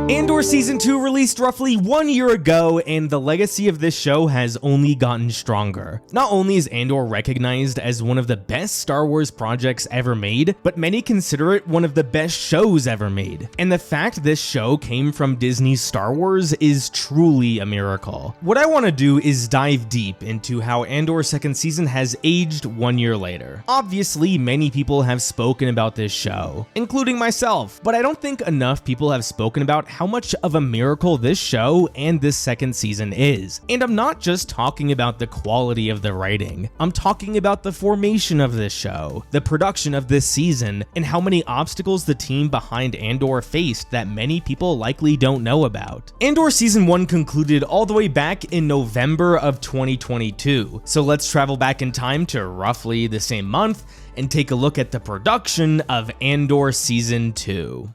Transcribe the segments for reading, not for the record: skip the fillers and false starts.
Andor Season 2 released roughly 1 year ago, and the legacy of this show has only gotten stronger. Not only is Andor recognized as one of the best Star Wars projects ever made, but many consider it one of the best shows ever made. And the fact this show came from Disney's Star Wars is truly a miracle. What I want to do is dive deep into how Andor's second season has aged 1 year later. Obviously, many people have spoken about this show, including myself, but I don't think enough people have spoken about how much of a miracle this show and this second season is. And I'm not just talking about the quality of the writing, I'm talking about the formation of this show, the production of this season, and how many obstacles the team behind Andor faced that many people likely don't know about. Andor Season 1 concluded all the way back in November of 2022, so let's travel back in time to roughly the same month and take a look at the production of Andor Season 2.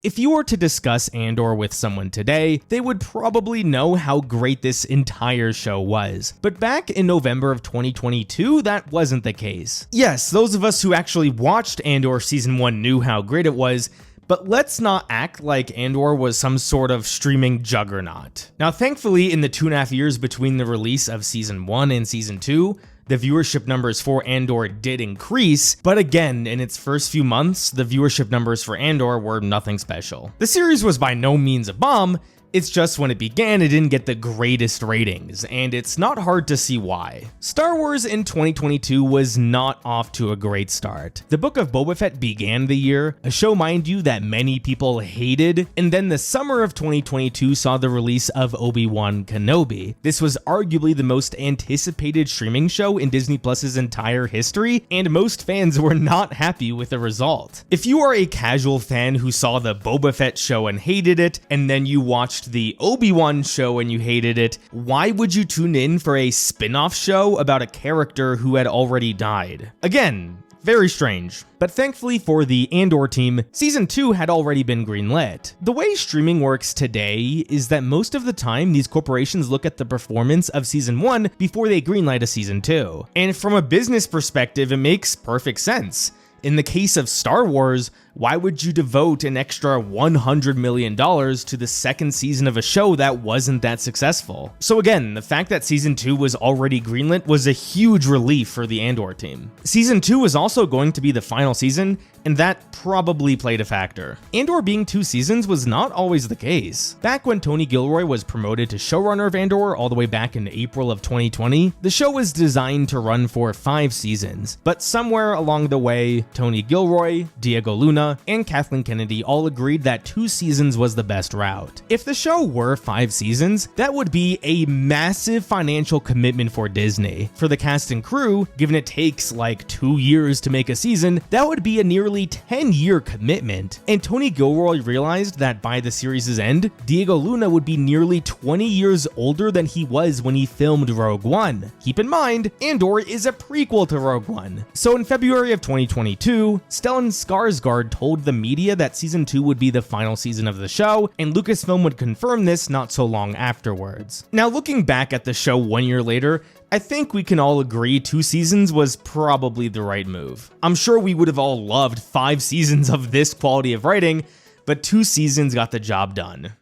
If you were to discuss Andor with someone today, they would probably know how great this entire show was. But back in November of 2022, that wasn't the case. Yes, those of us who actually watched Andor Season 1 knew how great it was, but let's not act like Andor was some sort of streaming juggernaut. Now, thankfully, in the 2.5 years between the release of Season 1 and Season 2, the viewership numbers for Andor did increase, but again, in its first few months, the viewership numbers for Andor were nothing special. The series was by no means a bomb, it's just when it began, it didn't get the greatest ratings, and it's not hard to see why. Star Wars in 2022 was not off to a great start. The Book of Boba Fett began the year, a show, mind you, that many people hated, and then the summer of 2022 saw the release of Obi-Wan Kenobi. This was arguably the most anticipated streaming show in Disney Plus's entire history, and most fans were not happy with the result. If you are a casual fan who saw the Boba Fett show and hated it, and then you watched the Obi-Wan show and you hated it, why would you tune in for a spin-off show about a character who had already died? Again, very strange. But thankfully for the Andor team, Season 2 had already been greenlit. The way streaming works today is that most of the time these corporations look at the performance of Season 1 before they greenlight a Season 2. And from a business perspective, it makes perfect sense. In the case of Star Wars, why would you devote an extra $100 million to the second season of a show that wasn't that successful? So again, the fact that Season 2 was already greenlit was a huge relief for the Andor team. Season 2 was also going to be the final season, and that probably played a factor. Andor being 2 seasons was not always the case. Back when Tony Gilroy was promoted to showrunner of Andor all the way back in April of 2020, the show was designed to run for 5 seasons, but somewhere along the way, Tony Gilroy, Diego Luna, and Kathleen Kennedy all agreed that 2 seasons was the best route. If the show were 5 seasons, that would be a massive financial commitment for Disney. For the cast and crew, given it takes like 2 years to make a season, that would be a nearly 10-year commitment. And Tony Gilroy realized that by the series' end, Diego Luna would be nearly 20 years older than he was when he filmed Rogue One. Keep in mind, Andor is a prequel to Rogue One. So in February of 2022, Stellan Skarsgård told the media that Season 2 would be the final season of the show, and Lucasfilm would confirm this not so long afterwards. Now, looking back at the show 1 year later, I think we can all agree 2 seasons was probably the right move. I'm sure we would have all loved 5 seasons of this quality of writing, but 2 seasons got the job done.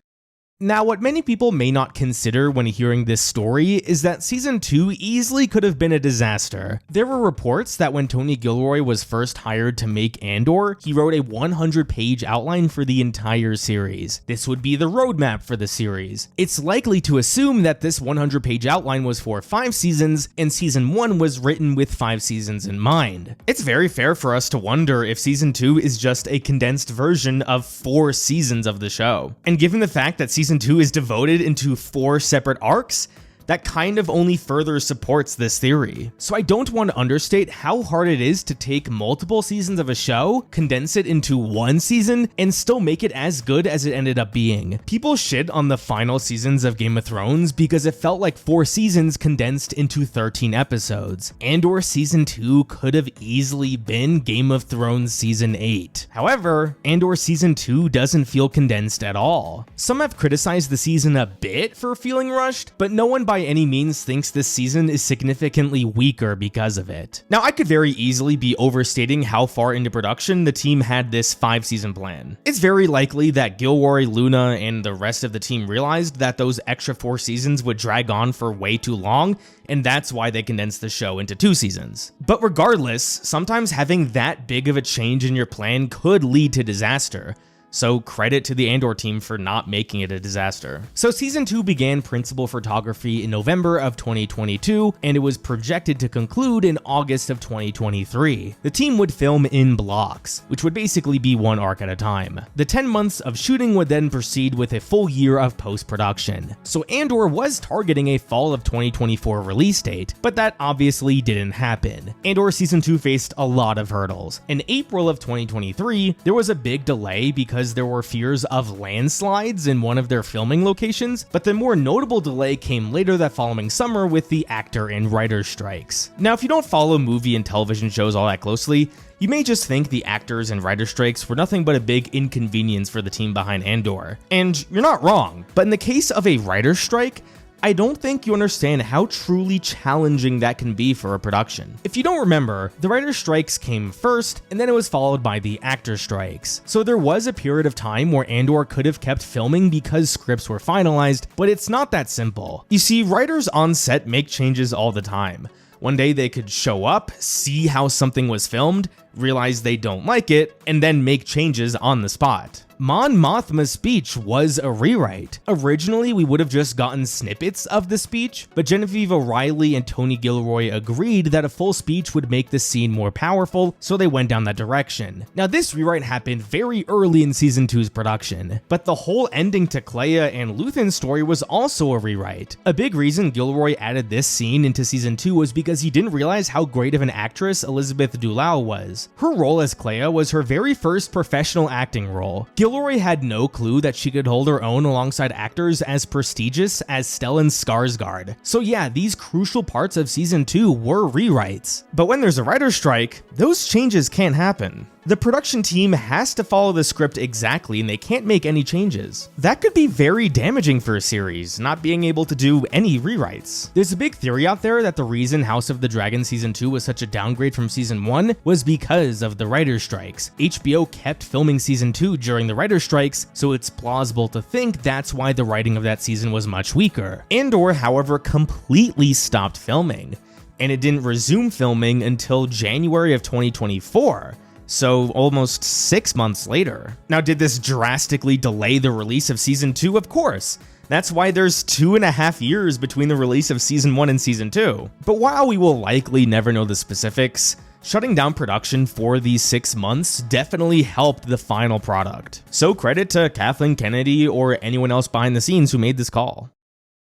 Now, what many people may not consider when hearing this story is that Season 2 easily could have been a disaster. There were reports that when Tony Gilroy was first hired to make Andor, he wrote a 100-page outline for the entire series. This would be the roadmap for the series. It's likely to assume that this 100-page outline was for 5 seasons, and Season 1 was written with 5 seasons in mind. It's very fair for us to wonder if Season 2 is just a condensed version of 4 seasons of the show. And given the fact that Season 2 is devoted into 4 separate arcs, that kind of only further supports this theory. So I don't want to understate how hard it is to take multiple seasons of a show, condense it into 1 season, and still make it as good as it ended up being. People shit on the final seasons of Game of Thrones because it felt like 4 seasons condensed into 13 episodes. Andor Season 2 could have easily been Game of Thrones Season 8. However, Andor Season 2 doesn't feel condensed at all. Some have criticized the season a bit for feeling rushed, but no one by by any means thinks this season is significantly weaker because of it. Now, I could very easily be overstating how far into production the team had this 5-season plan. It's very likely that Gilroy, Luna, and the rest of the team realized that those extra 4 seasons would drag on for way too long, and that's why they condensed the show into 2 seasons. But regardless, sometimes having that big of a change in your plan could lead to disaster. So credit to the Andor team for not making it a disaster. So season 2 began principal photography in November of 2022, and it was projected to conclude in August of 2023. The team would film in blocks, which would basically be 1 arc at a time. The 10 months of shooting would then proceed with a full year of post-production. So Andor was targeting a fall of 2024 release date, but that obviously didn't happen. Andor season 2 faced a lot of hurdles. In April of 2023, there was a big delay because there were fears of landslides in one of their filming locations, but the more notable delay came later that following summer with the actor and writer strikes. Now, if you don't follow movie and television shows all that closely, you may just think the actors and writer strikes were nothing but a big inconvenience for the team behind Andor. And you're not wrong, but in the case of a writer strike, I don't think you understand how truly challenging that can be for a production. If you don't remember, the writer strikes came first, and then it was followed by the actor strikes. So there was a period of time where Andor could have kept filming because scripts were finalized, but it's not that simple. You see, writers on set make changes all the time. One day they could show up, see how something was filmed, realize they don't like it, and then make changes on the spot. Mon Mothma's speech was a rewrite. Originally, we would have just gotten snippets of the speech, but Genevieve O'Reilly and Tony Gilroy agreed that a full speech would make the scene more powerful, so they went down that direction. Now, this rewrite happened very early in Season 2's production, but the whole ending to Clea and Luthen's story was also a rewrite. A big reason Gilroy added this scene into Season 2 was because he didn't realize how great of an actress Elizabeth Dulao was. Her role as Clea was her very first professional acting role. Gilroy had no clue that she could hold her own alongside actors as prestigious as Stellan Skarsgård. So yeah, these crucial parts of Season 2 were rewrites. But when there's a writer's strike, those changes can't happen. The production team has to follow the script exactly and they can't make any changes. That could be very damaging for a series, not being able to do any rewrites. There's a big theory out there that the reason House of the Dragon Season 2 was such a downgrade from Season 1 was because of the writer's strikes. HBO kept filming Season 2 during the writer's strikes, so it's plausible to think that's why the writing of that season was much weaker. Andor, however, completely stopped filming, and it didn't resume filming until January of 2024. So almost 6 months later. Now, did this drastically delay the release of Season 2? Of course. That's why there's 2.5 years between the release of Season 1 and Season 2. But while we will likely never know the specifics, shutting down production for these 6 months definitely helped the final product. So credit to Kathleen Kennedy or anyone else behind the scenes who made this call.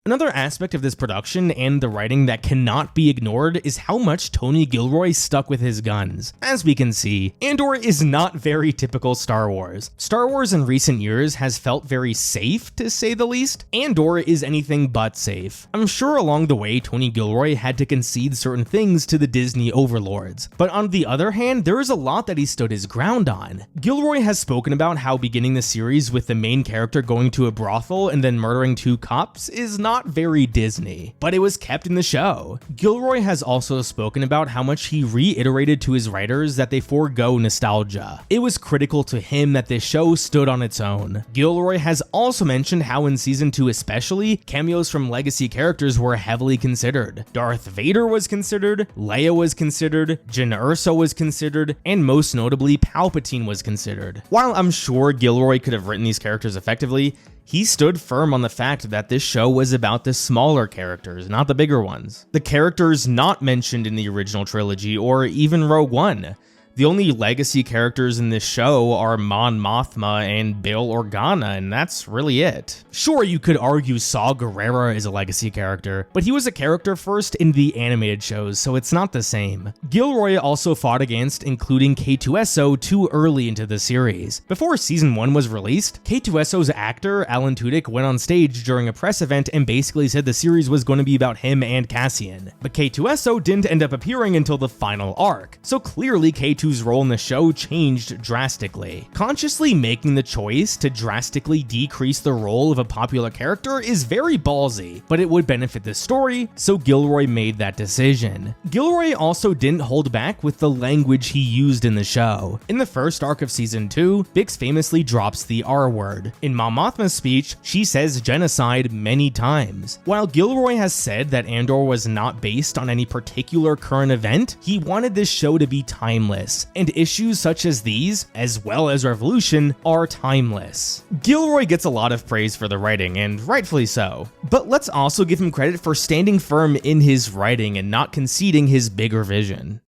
Another aspect of this production and the writing that cannot be ignored is how much Tony Gilroy stuck with his guns. As we can see, Andor is not very typical Star Wars. Star Wars in recent years has felt very safe, to say the least. Andor is anything but safe. I'm sure along the way, Tony Gilroy had to concede certain things to the Disney overlords. But on the other hand, there is a lot that he stood his ground on. Gilroy has spoken about how beginning the series with the main character going to a brothel and then murdering 2 cops is not very Disney, but it was kept in the show. Gilroy has also spoken about how much he reiterated to his writers that they forego nostalgia. It was critical to him that this show stood on its own. Gilroy has also mentioned how in Season 2 especially, cameos from legacy characters were heavily considered. Darth Vader was considered, Leia was considered, Jyn Erso was considered, and most notably Palpatine was considered. While I'm sure Gilroy could have written these characters effectively, he stood firm on the fact that this show was about the smaller characters, not the bigger ones. The characters not mentioned in the original trilogy or even Rogue One. The only legacy characters in this show are Mon Mothma and Bail Organa, and that's really it. Sure, you could argue Saw Gerrera is a legacy character, but he was a character first in the animated shows, so it's not the same. Gilroy also fought against including K2SO too early into the series. Before Season 1 was released, K2SO's actor, Alan Tudyk, went on stage during a press event and basically said the series was going to be about him and Cassian. But K2SO didn't end up appearing until the final arc, so clearly K2SO 2's role in the show changed drastically. Consciously making the choice to drastically decrease the role of a popular character is very ballsy, but it would benefit the story, so Gilroy made that decision. Gilroy also didn't hold back with the language he used in the show. In the first arc of season 2, Bix famously drops the R word. In Mon Mothma's speech, she says genocide many times. While Gilroy has said that Andor was not based on any particular current event, he wanted this show to be timeless, and issues such as these, as well as Revolution, are timeless. Gilroy gets a lot of praise for the writing, and rightfully so. But let's also give him credit for standing firm in his writing and not conceding his bigger vision.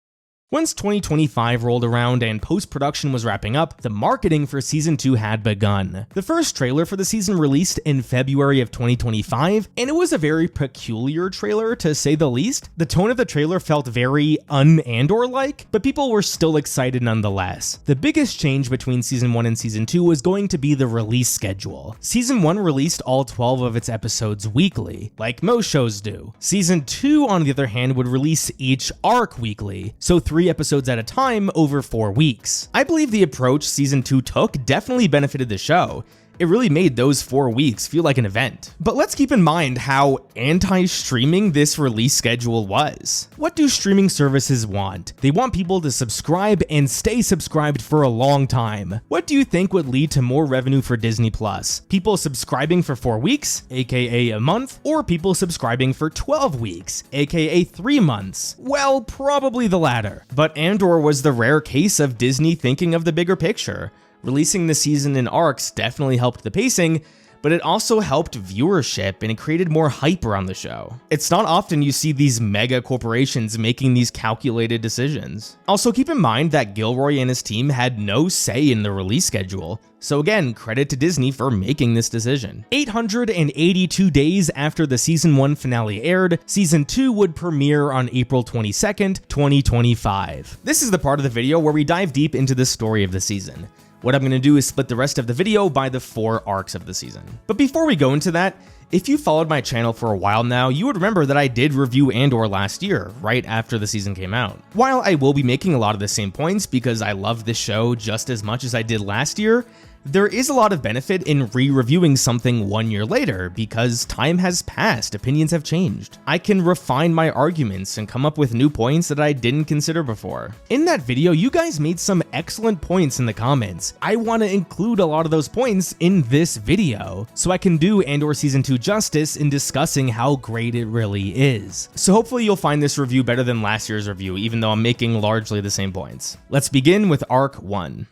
Once 2025 rolled around and post-production was wrapping up, the marketing for Season 2 had begun. The first trailer for the season released in February of 2025, and it was a very peculiar trailer to say the least. The tone of the trailer felt very un-Andor-like, but people were still excited nonetheless. The biggest change between Season 1 and Season 2 was going to be the release schedule. Season 1 released all 12 of its episodes weekly, like most shows do. Season 2, on the other hand, would release each arc weekly, so 3 episodes at a time over 4 weeks. I believe the approach Season 2 took definitely benefited the show. It really made those 4 weeks feel like an event. But let's keep in mind how anti-streaming this release schedule was. What do streaming services want? They want people to subscribe and stay subscribed for a long time. What do you think would lead to more revenue for Disney Plus? People subscribing for 4 weeks, aka a month, or people subscribing for 12 weeks, aka 3 months? Well, probably the latter. But Andor was the rare case of Disney thinking of the bigger picture. Releasing the season in arcs definitely helped the pacing, but it also helped viewership and it created more hype around the show. It's not often you see these mega corporations making these calculated decisions. Also keep in mind that Gilroy and his team had no say in the release schedule. So again, credit to Disney for making this decision. 882 days after the Season 1 finale aired, Season 2 would premiere on April 22nd, 2025. This is the part of the video where we dive deep into the story of the season. What I'm going to do is split the rest of the video by the 4 arcs of the season. But before we go into that, if you followed my channel for a while now, you would remember that I did review Andor last year, right after the season came out. While I will be making a lot of the same points because I love this show just as much as I did last year, there is a lot of benefit in re-reviewing something 1 year later because time has passed, opinions have changed. I can refine my arguments and come up with new points that I didn't consider before. In that video, you guys made some excellent points in the comments. I want to include a lot of those points in this video, so I can do Andor Season 2 justice in discussing how great it really is. So hopefully you'll find this review better than last year's review, even though I'm making largely the same points. Let's begin with Arc 1.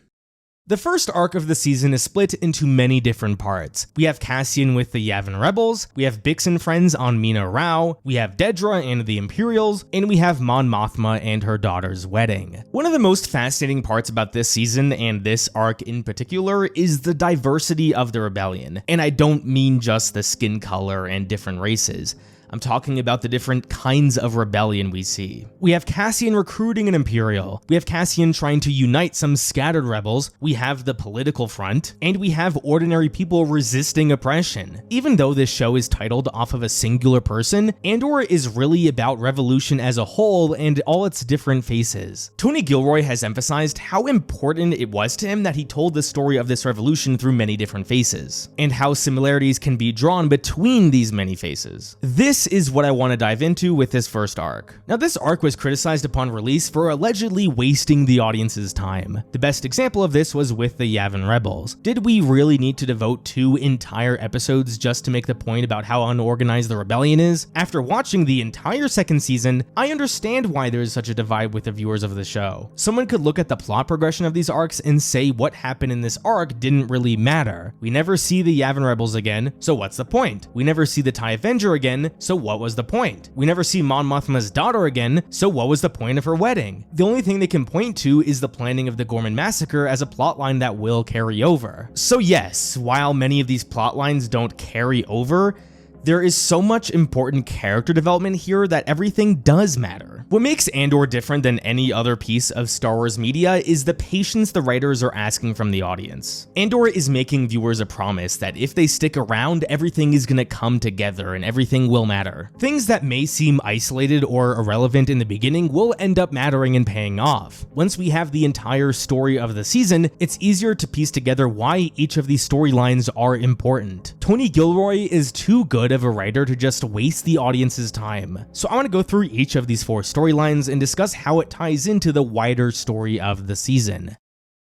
The first arc of the season is split into many different parts. We have Cassian with the Yavin Rebels, we have Bix and friends on Mina Rao, we have Dedra and the Imperials, and we have Mon Mothma and her daughter's wedding. One of the most fascinating parts about this season, and this arc in particular, is the diversity of the rebellion. And I don't mean just the skin color and different races. I'm talking about the different kinds of rebellion we see. We have Cassian recruiting an Imperial, we have Cassian trying to unite some scattered rebels, we have the political front, and we have ordinary people resisting oppression. Even though this show is titled off of a singular person, Andor is really about revolution as a whole and all its different faces. Tony Gilroy has emphasized how important it was to him that he told the story of this revolution through many different faces, and how similarities can be drawn between these many faces. This is what I want to dive into with this first arc. Now, this arc was criticized upon release for allegedly wasting the audience's time. The best example of this was with the Yavin Rebels. Did we really need to devote 2 entire episodes just to make the point about how unorganized the rebellion is? After watching the entire second season, I understand why there is such a divide with the viewers of the show. Someone could look at the plot progression of these arcs and say what happened in this arc didn't really matter. We never see the Yavin Rebels again, so what's the point? We never see the TIE Avenger again, so what was the point? We never see Mon Mothma's daughter again, so what was the point of her wedding? The only thing they can point to is the planning of the Gorman massacre as a plotline that will carry over. So yes, while many of these plotlines don't carry over, There is so much important character development here that everything does matter. What makes Andor different than any other piece of Star Wars media is the patience the writers are asking from the audience. Andor is making viewers a promise that if they stick around, everything is gonna come together and everything will matter. Things that may seem isolated or irrelevant in the beginning will end up mattering and paying off. Once we have the entire story of the season, it's easier to piece together why each of these storylines are important. Tony Gilroy is too good of a writer to just waste the audience's time. So I want to go through each of these 4 storylines and discuss how it ties into the wider story of the season.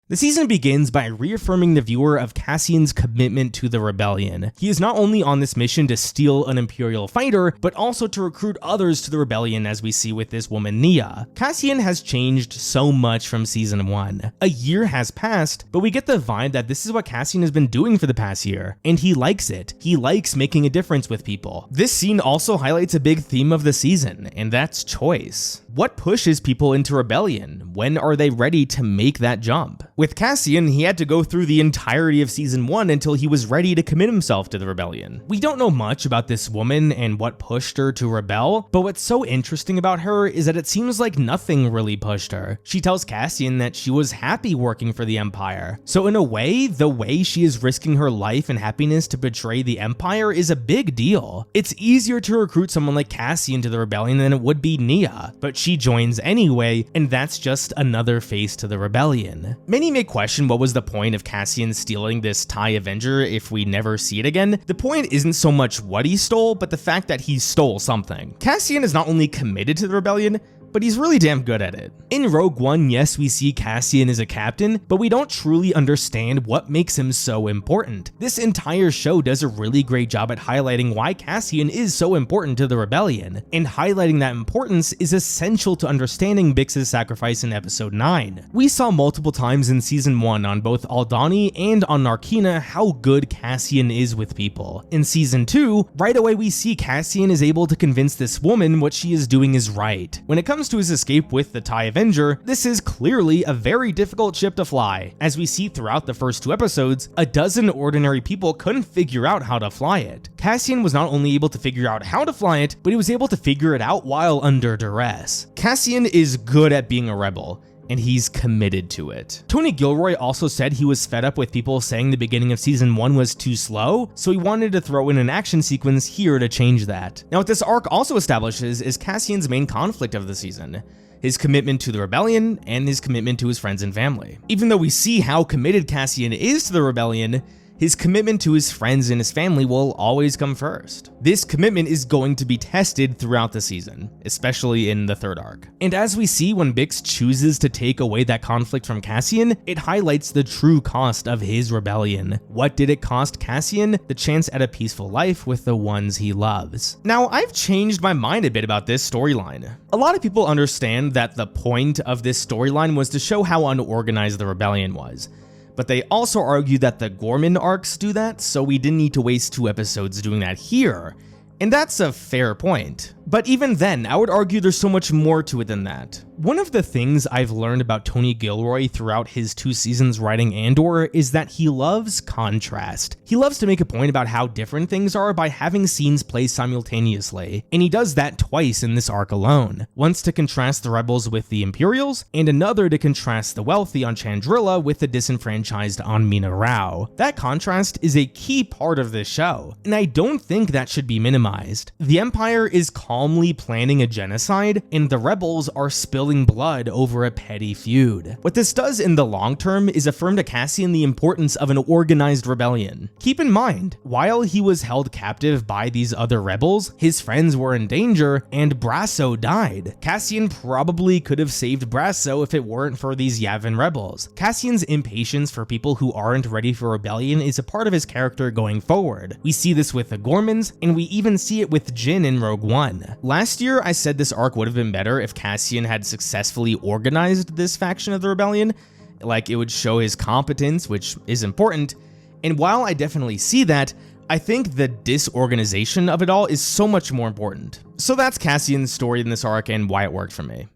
The season begins by reaffirming the viewer of Cassian's commitment to the rebellion. He is not only on this mission to steal an Imperial fighter, but also to recruit others to the rebellion, as we see with this woman Nia. Cassian has changed so much from season 1. A year has passed, but we get the vibe that this is what Cassian has been doing for the past year, and he likes it. He likes making a difference with people. This scene also highlights a big theme of the season, and that's choice. What pushes people into rebellion? When are they ready to make that jump? With Cassian, he had to go through the entirety of season 1 until he was ready to commit himself to the rebellion. We don't know much about this woman and what pushed her to rebel, but what's so interesting about her is that it seems like nothing really pushed her. She tells Cassian that she was happy working for the Empire. So in a way, the way she is risking her life and happiness to betray the Empire is a big deal. It's easier to recruit someone like Cassian to the rebellion than it would be Nia, but she joins anyway, and that's just another face to the rebellion. Many may question what was the point of Cassian stealing this TIE Avenger if we never see it again. The point isn't so much what he stole, but the fact that he stole something. Cassian is not only committed to the rebellion, but he's really damn good at it. In Rogue One, yes, we see Cassian as a captain, but we don't truly understand what makes him so important. This entire show does a really great job at highlighting why Cassian is so important to the rebellion, and highlighting that importance is essential to understanding Bix's sacrifice in episode 9. We saw multiple times in season 1 on both Aldhani and on Narkina how good Cassian is with people. In season 2, right away we see Cassian is able to convince this woman what she is doing is right. When it comes to his escape with the TIE Avenger, this is clearly a very difficult ship to fly. As we see throughout the first 2 episodes, a dozen ordinary people couldn't figure out how to fly it. Cassian was not only able to figure out how to fly it, but he was able to figure it out while under duress. Cassian is good at being a rebel, and he's committed to it. Tony Gilroy also said he was fed up with people saying the beginning of season 1 was too slow, so he wanted to throw in an action sequence here to change that. Now what this arc also establishes is Cassian's main conflict of the season: his commitment to the rebellion and his commitment to his friends and family. Even though we see how committed Cassian is to the rebellion, his commitment to his friends and his family will always come first. This commitment is going to be tested throughout the season, especially in the 3rd arc. And as we see when Bix chooses to take away that conflict from Cassian, it highlights the true cost of his rebellion. What did it cost Cassian? The chance at a peaceful life with the ones he loves. Now, I've changed my mind a bit about this storyline. A lot of people understand that the point of this storyline was to show how unorganized the rebellion was. But they also argue that the Gorman arcs do that, so we didn't need to waste 2 episodes doing that here. And that's a fair point. But even then, I would argue there's so much more to it than that. One of the things I've learned about Tony Gilroy throughout his 2 seasons writing Andor is that he loves contrast. He loves to make a point about how different things are by having scenes play simultaneously, and he does that twice in this arc alone. Once to contrast the rebels with the Imperials, and another to contrast the wealthy on Chandrila with the disenfranchised on Mina Rao. That contrast is a key part of this show, and I don't think that should be minimized. The Empire is calmly planning a genocide, and the rebels are spilling blood over a petty feud. What this does in the long term is affirm to Cassian the importance of an organized rebellion. Keep in mind, while he was held captive by these other rebels, his friends were in danger, and Brasso died. Cassian probably could have saved Brasso if it weren't for these Yavin rebels. Cassian's impatience for people who aren't ready for rebellion is a part of his character going forward. We see this with the Gormans, and we even see it with Jyn in Rogue One. Last year, I said this arc would have been better if Cassian had successfully organized this faction of the rebellion. Like, it would show his competence, which is important. And while I definitely see that, I think the disorganization of it all is so much more important. So that's Cassian's story in this arc and why it worked for me.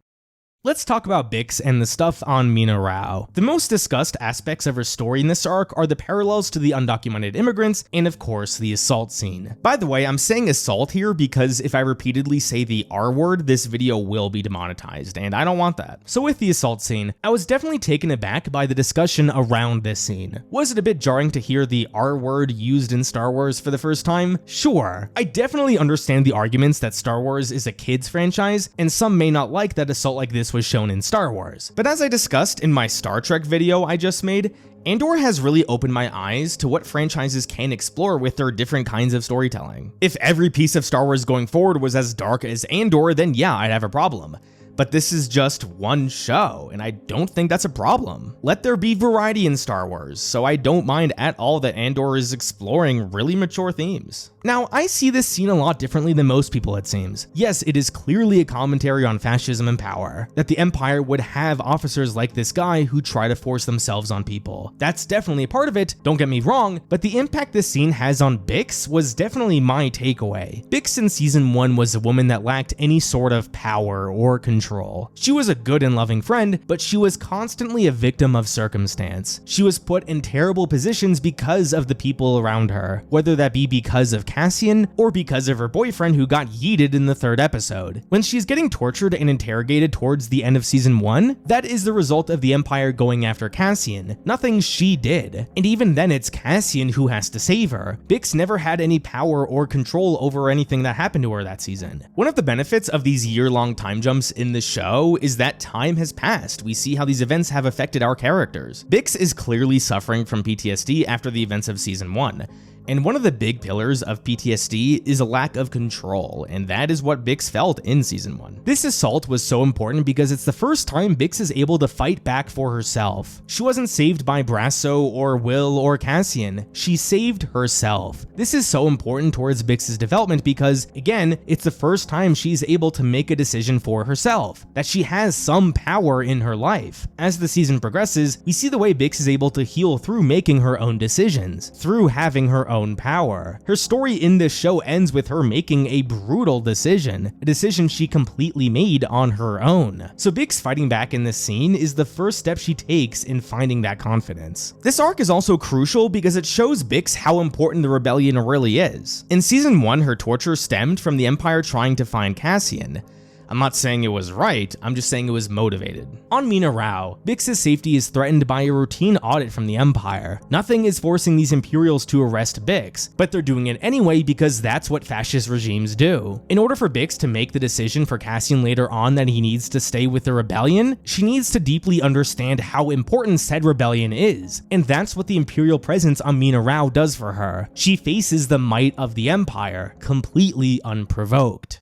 Let's talk about Bix and the stuff on Mon Mothma. The most discussed aspects of her story in this arc are the parallels to the undocumented immigrants and of course the assault scene. By the way, I'm saying assault here because if I repeatedly say the R word, this video will be demonetized and I don't want that. So with the assault scene, I was definitely taken aback by the discussion around this scene. Was it a bit jarring to hear the R word used in Star Wars for the first time? Sure. I definitely understand the arguments that Star Wars is a kids franchise and some may not like that assault like this was shown in Star Wars. But as I discussed in my Star Trek video I just made, Andor has really opened my eyes to what franchises can explore with their different kinds of storytelling. If every piece of Star Wars going forward was as dark as Andor, then yeah, I'd have a problem. But this is just one show, and I don't think that's a problem. Let there be variety in Star Wars, so I don't mind at all that Andor is exploring really mature themes. Now, I see this scene a lot differently than most people, it seems. Yes, it is clearly a commentary on fascism and power, that the Empire would have officers like this guy who try to force themselves on people. That's definitely a part of it, don't get me wrong, but the impact this scene has on Bix was definitely my takeaway. Bix in season 1 was a woman that lacked any sort of power or control. She was a good and loving friend, but she was constantly a victim of circumstance. She was put in terrible positions because of the people around her, whether that be because of Cassian or because of her boyfriend who got yeeted in the 3rd episode. When she's getting tortured and interrogated towards the end of season 1, that is the result of the Empire going after Cassian, nothing she did. And even then it's Cassian who has to save her. Bix never had any power or control over anything that happened to her that season. One of the benefits of these year-long time jumps in the show is that time has passed. We see how these events have affected our characters. Bix is clearly suffering from PTSD after the events of season 1. And one of the big pillars of PTSD is a lack of control, and that is what Bix felt in season 1. This assault was so important because it's the first time Bix is able to fight back for herself. She wasn't saved by Brasso or Will or Cassian, she saved herself. This is so important towards Bix's development because, again, it's the first time she's able to make a decision for herself, that she has some power in her life. As the season progresses, we see the way Bix is able to heal through making her own decisions, through having her own power. Her story in this show ends with her making a brutal decision, a decision she completely made on her own. So Bix fighting back in this scene is the first step she takes in finding that confidence. This arc is also crucial because it shows Bix how important the rebellion really is. In season 1, her torture stemmed from the Empire trying to find Cassian. I'm not saying it was right, I'm just saying it was motivated. On Mon Mothma, Bix's safety is threatened by a routine audit from the Empire. Nothing is forcing these Imperials to arrest Bix, but they're doing it anyway because that's what fascist regimes do. In order for Bix to make the decision for Cassian later on that he needs to stay with the rebellion, she needs to deeply understand how important said rebellion is, and that's what the Imperial presence on Mon Mothma does for her. She faces the might of the Empire, completely unprovoked.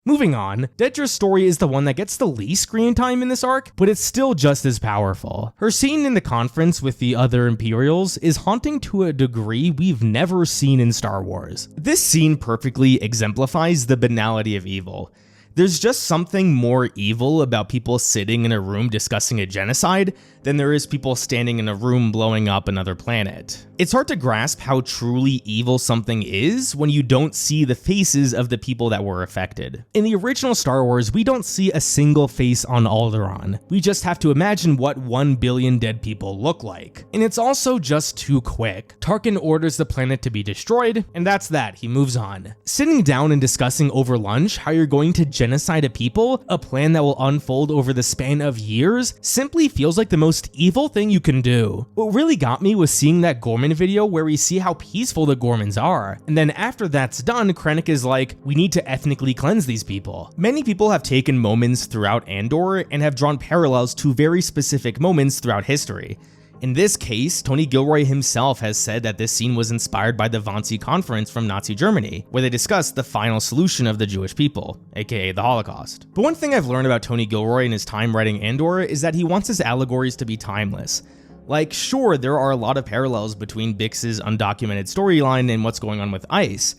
Moving on, Dedra's story is the one that gets the least screen time in this arc, but it's still just as powerful. Her scene in the conference with the other Imperials is haunting to a degree we've never seen in Star Wars. This scene perfectly exemplifies the banality of evil. There's just something more evil about people sitting in a room discussing a genocide than there is people standing in a room blowing up another planet. It's hard to grasp how truly evil something is when you don't see the faces of the people that were affected. In the original Star Wars, we don't see a single face on Alderaan. We just have to imagine what 1 billion dead people look like. And it's also just too quick. Tarkin orders the planet to be destroyed, and that's that, he moves on. Sitting down and discussing over lunch how you're going to genocide a people, a plan that will unfold over the span of years, simply feels like the most evil thing you can do. What really got me was seeing that Gorman video where we see how peaceful the Gormans are, and then after that's done, Krennic is like, we need to ethnically cleanse these people. Many people have taken moments throughout Andor and have drawn parallels to very specific moments throughout history. In this case, Tony Gilroy himself has said that this scene was inspired by the Wannsee Conference from Nazi Germany, where they discussed the final solution of the Jewish people, aka the Holocaust. But one thing I've learned about Tony Gilroy in his time writing Andor is that he wants his allegories to be timeless. Like, sure, there are a lot of parallels between Bix's undocumented storyline and what's going on with ICE,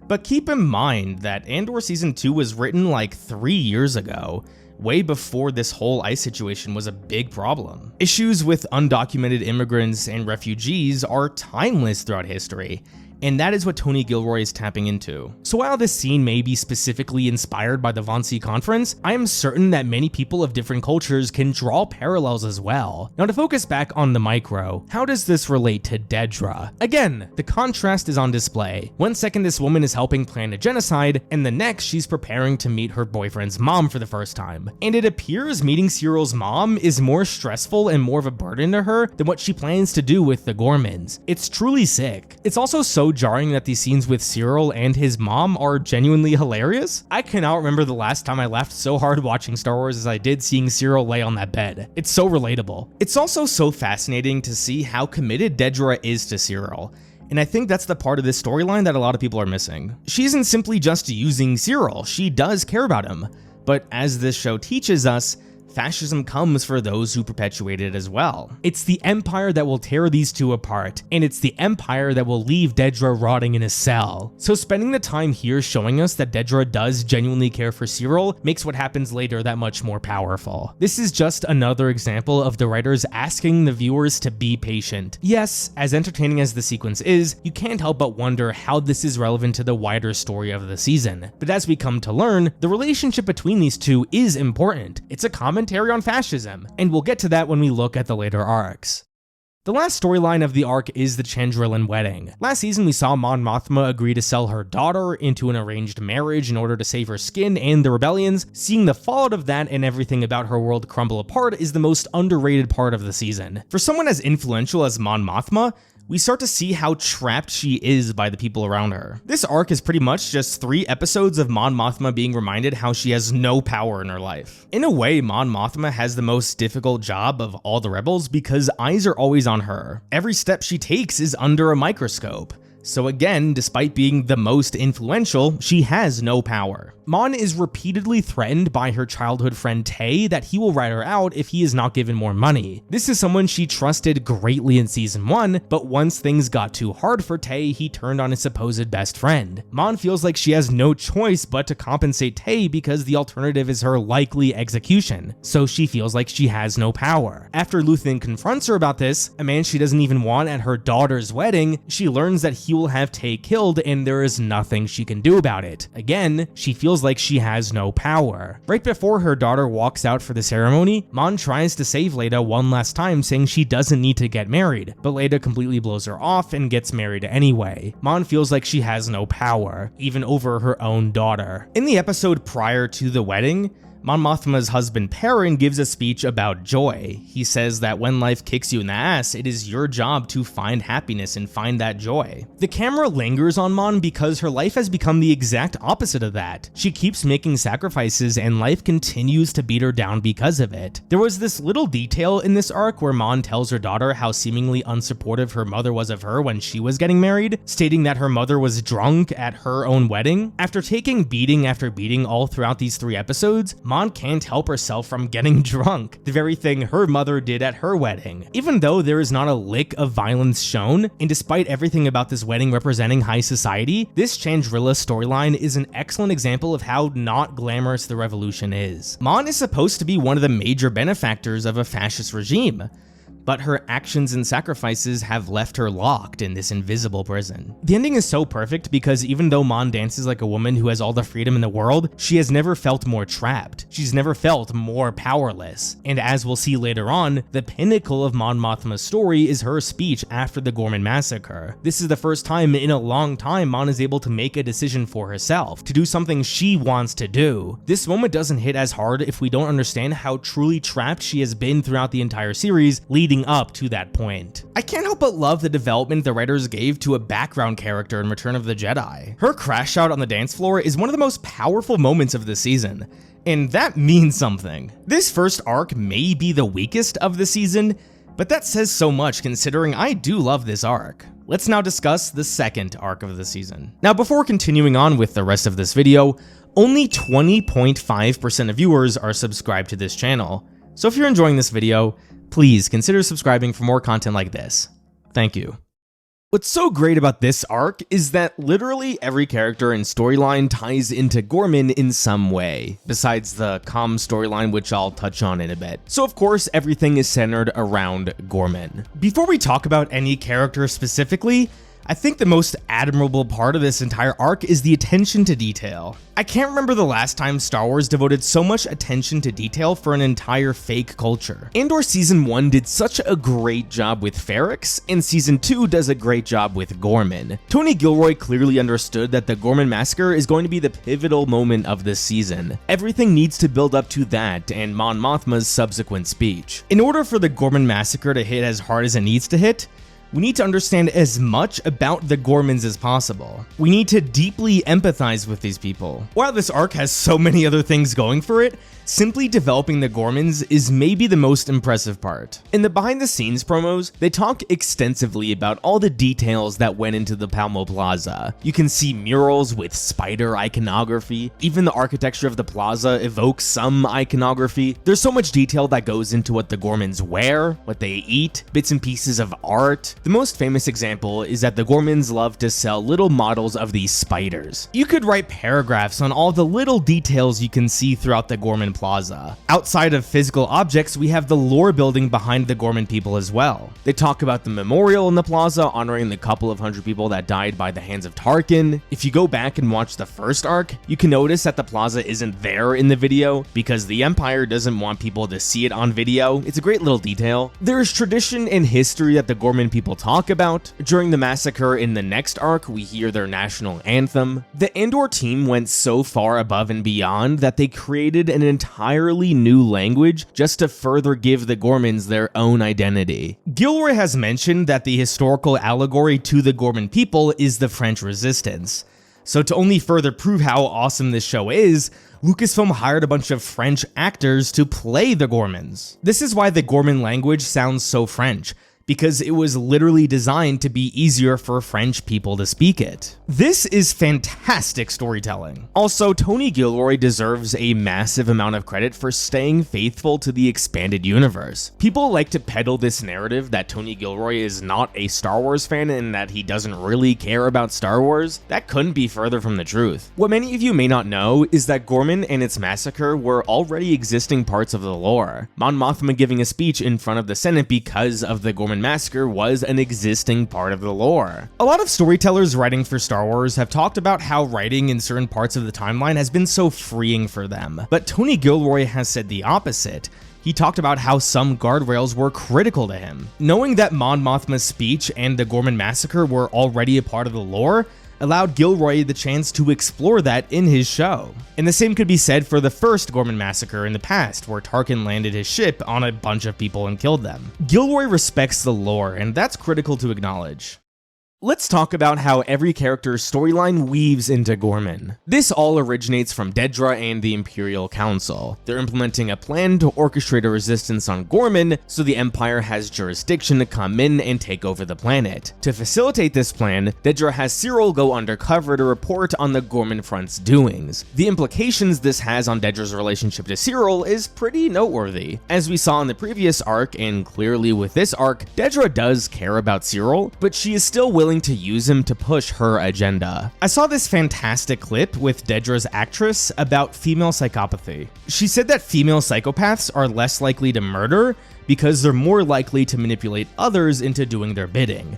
but keep in mind that Andor Season 2 was written like 3 years ago, way before this whole ICE situation was a big problem. Issues with undocumented immigrants and refugees are timeless throughout history, and that is what Tony Gilroy is tapping into. So while this scene may be specifically inspired by the Vonsea conference, I am certain that many people of different cultures can draw parallels as well. Now to focus back on the micro, how does this relate to Dedra? Again, the contrast is on display. One second this woman is helping plan a genocide, and the next she's preparing to meet her boyfriend's mom for the first time. And it appears meeting Cyril's mom is more stressful and more of a burden to her than what she plans to do with the Gormans. It's truly sick. It's also so jarring that these scenes with Cyril and his mom are genuinely hilarious. I cannot remember the last time I laughed so hard watching Star Wars as I did seeing Cyril lay on that bed. It's so relatable. It's also so fascinating to see how committed Dedra is to Cyril. And I think that's the part of this storyline that a lot of people are missing. She isn't simply just using Cyril, she does care about him. But as this show teaches us, fascism comes for those who perpetuate it as well. It's the Empire that will tear these two apart, and it's the Empire that will leave Dedra rotting in a cell. So spending the time here showing us that Dedra does genuinely care for Cyril makes what happens later that much more powerful. This is just another example of the writers asking the viewers to be patient. Yes, as entertaining as the sequence is, you can't help but wonder how this is relevant to the wider story of the season. But as we come to learn, the relationship between these two is important. It's a commentary on fascism, and we'll get to that when we look at the later arcs. The last storyline of the arc is the Chandrilan wedding. Last season we saw Mon Mothma agree to sell her daughter into an arranged marriage in order to save her skin and the rebellions. Seeing the fallout of that and everything about her world crumble apart is the most underrated part of the season. For someone as influential as Mon Mothma, we start to see how trapped she is by the people around her. This arc is pretty much just 3 episodes of Mon Mothma being reminded how she has no power in her life. In a way, Mon Mothma has the most difficult job of all the rebels because eyes are always on her. Every step she takes is under a microscope. So again, despite being the most influential, she has no power. Mon is repeatedly threatened by her childhood friend Tay that he will rat her out if he is not given more money. This is someone she trusted greatly in season 1, but once things got too hard for Tay, he turned on his supposed best friend. Mon feels like she has no choice but to compensate Tay because the alternative is her likely execution, so she feels like she has no power. After Luthen confronts her about this, a man she doesn't even want at her daughter's wedding, she learns that he will have Tay killed and there is nothing she can do about it. Again, she feels like she has no power. Right before her daughter walks out for the ceremony, Mon tries to save Leida one last time, saying she doesn't need to get married, but Leida completely blows her off and gets married anyway. Mon feels like she has no power, even over her own daughter. In the episode prior to the wedding, Mon Mothma's husband Perrin gives a speech about joy. He says that when life kicks you in the ass, it is your job to find happiness and find that joy. The camera lingers on Mon because her life has become the exact opposite of that. She keeps making sacrifices and life continues to beat her down because of it. There was this little detail in this arc where Mon tells her daughter how seemingly unsupportive her mother was of her when she was getting married, stating that her mother was drunk at her own wedding. After taking beating after beating all throughout these 3 episodes, Mon can't help herself from getting drunk, the very thing her mother did at her wedding. Even though there is not a lick of violence shown, and despite everything about this wedding representing high society, this Chandrila storyline is an excellent example of how not glamorous the revolution is. Mon is supposed to be one of the major benefactors of a fascist regime, but her actions and sacrifices have left her locked in this invisible prison. The ending is so perfect because even though Mon dances like a woman who has all the freedom in the world, she has never felt more trapped. She's never felt more powerless. And as we'll see later on, the pinnacle of Mon Mothma's story is her speech after the Gorman massacre. This is the first time in a long time Mon is able to make a decision for herself, to do something she wants to do. This moment doesn't hit as hard if we don't understand how truly trapped she has been throughout the entire series, leading up to that point. I can't help but love the development the writers gave to a background character in Return of the Jedi. Her crash out on the dance floor is one of the most powerful moments of the season, and that means something. This first arc may be the weakest of the season, but that says so much considering I do love this arc. Let's now discuss the second arc of the season. Now, before continuing on with the rest of this video, only 20.5% of viewers are subscribed to this channel, so if you're enjoying this video, please consider subscribing for more content like this. Thank you. What's so great about this arc is that literally every character and storyline ties into Gorman in some way, besides the comm storyline, which I'll touch on in a bit. So of course, everything is centered around Gorman. Before we talk about any character specifically, I think the most admirable part of this entire arc is the attention to detail. I can't remember the last time Star Wars devoted so much attention to detail for an entire fake culture. Andor Season 1 did such a great job with Ferrix, and Season 2 does a great job with Gorman. Tony Gilroy clearly understood that the Gorman Massacre is going to be the pivotal moment of this season. Everything needs to build up to that and Mon Mothma's subsequent speech. In order for the Gorman Massacre to hit as hard as it needs to hit, we need to understand as much about the Gormans as possible. We need to deeply empathize with these people. While this arc has so many other things going for it, simply developing the Gormans is maybe the most impressive part. In the behind the scenes promos, they talk extensively about all the details that went into the Palmo Plaza. You can see murals with spider iconography, even the architecture of the plaza evokes some iconography. There's so much detail that goes into what the Gormans wear, what they eat, bits and pieces of art. The most famous example is that the Gormans love to sell little models of these spiders. You could write paragraphs on all the little details you can see throughout the Gorman Plaza. Outside of physical objects, we have the lore building behind the Gorman people as well. They talk about the memorial in the plaza honoring the couple of hundred people that died by the hands of Tarkin. If you go back and watch the first arc, you can notice that the plaza isn't there in the video because the Empire doesn't want people to see it on video. It's a great little detail. There is tradition and history that the Gorman people talk about. During the massacre in the next arc, we hear their national anthem. The Andor team went so far above and beyond that they created an entirely new language just to further give the Gormans their own identity. Gilroy has mentioned that the historical allegory to the Gorman people is the French Resistance. So to only further prove how awesome this show is, Lucasfilm hired a bunch of French actors to play the Gormans. This is why the Gorman language sounds so French, because it was literally designed to be easier for French people to speak it. This is fantastic storytelling. Also, Tony Gilroy deserves a massive amount of credit for staying faithful to the expanded universe. People like to peddle this narrative that Tony Gilroy is not a Star Wars fan and that he doesn't really care about Star Wars. That couldn't be further from the truth. What many of you may not know is that Gorman and its massacre were already existing parts of the lore. Mon Mothma giving a speech in front of the Senate because of the Gorman Massacre was an existing part of the lore. A lot of storytellers writing for Star Wars have talked about how writing in certain parts of the timeline has been so freeing for them, but Tony Gilroy has said the opposite. He talked about how some guardrails were critical to him. Knowing that Mon Mothma's speech and the Gorman Massacre were already a part of the lore allowed Gilroy the chance to explore that in his show. And the same could be said for the first Gorman Massacre in the past, where Tarkin landed his ship on a bunch of people and killed them. Gilroy respects the lore, and that's critical to acknowledge. Let's talk about how every character's storyline weaves into Gorman. This all originates from Dedra and the Imperial Council. They're implementing a plan to orchestrate a resistance on Gorman so the Empire has jurisdiction to come in and take over the planet. To facilitate this plan, Dedra has Cyril go undercover to report on the Gorman Front's doings. The implications this has on Dedra's relationship to Cyril is pretty noteworthy. As we saw in the previous arc, and clearly with this arc, Dedra does care about Cyril, but she is still willing to use him to push her agenda. I saw this fantastic clip with Dedra's actress about female psychopathy. She said that female psychopaths are less likely to murder because they're more likely to manipulate others into doing their bidding.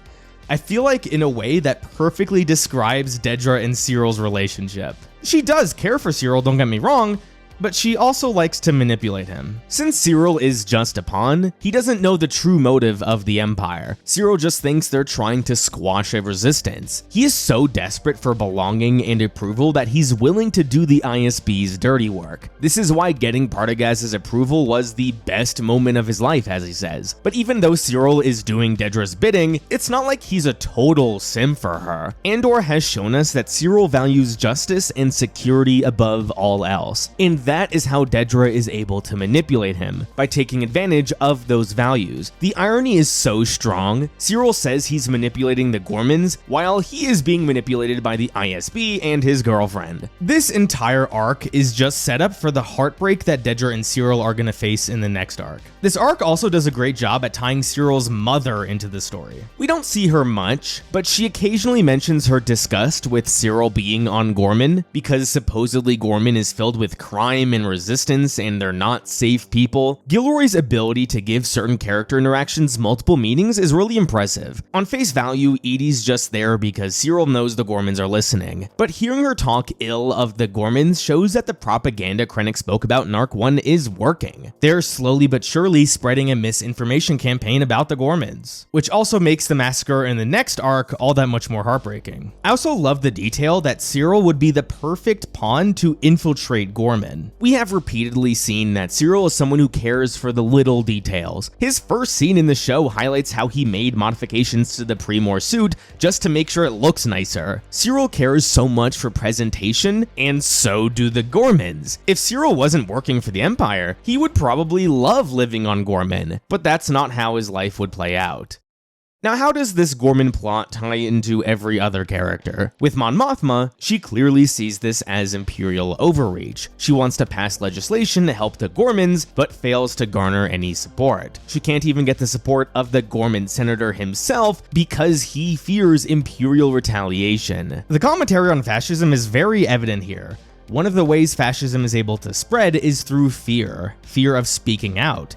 I feel like in a way that perfectly describes Dedra and Cyril's relationship. She does care for Cyril, don't get me wrong, but she also likes to manipulate him. Since Cyril is just a pawn, he doesn't know the true motive of the Empire. Cyril just thinks they're trying to squash a resistance. He is so desperate for belonging and approval that he's willing to do the ISB's dirty work. This is why getting Partagaz's approval was the best moment of his life, as he says. But even though Cyril is doing Dedra's bidding, it's not like he's a total sim for her. Andor has shown us that Cyril values justice and security above all else. And that is how Dedra is able to manipulate him, by taking advantage of those values. The irony is so strong. Cyril says he's manipulating the Gormans, while he is being manipulated by the ISB and his girlfriend. This entire arc is just set up for the heartbreak that Dedra and Cyril are gonna face in the next arc. This arc also does a great job at tying Cyril's mother into the story. We don't see her much, but she occasionally mentions her disgust with Cyril being on Gorman, because supposedly Gorman is filled with crime crime and resistance and they're not safe people, Gilroy's ability to give certain character interactions multiple meanings is really impressive. On face value, Edie's just there because Syril knows the Gormans are listening, but hearing her talk ill of the Gormans shows that the propaganda Krennic spoke about in Arc 1 is working. They're slowly but surely spreading a misinformation campaign about the Gormans, which also makes the massacre in the next arc all that much more heartbreaking. I also love the detail that Syril would be the perfect pawn to infiltrate Gorman. We have repeatedly seen that Syril is someone who cares for the little details. His first scene in the show highlights how he made modifications to the Pre-Mor suit just to make sure it looks nicer. Syril cares so much for presentation, and so do the Gormans. If Syril wasn't working for the Empire, he would probably love living on Gorman, but that's not how his life would play out. Now, how does this Gorman plot tie into every other character? With Mon Mothma, she clearly sees this as Imperial overreach. She wants to pass legislation to help the Gormans, but fails to garner any support. She can't even get the support of the Gorman senator himself because he fears Imperial retaliation. The commentary on fascism is very evident here. One of the ways fascism is able to spread is through fear of speaking out.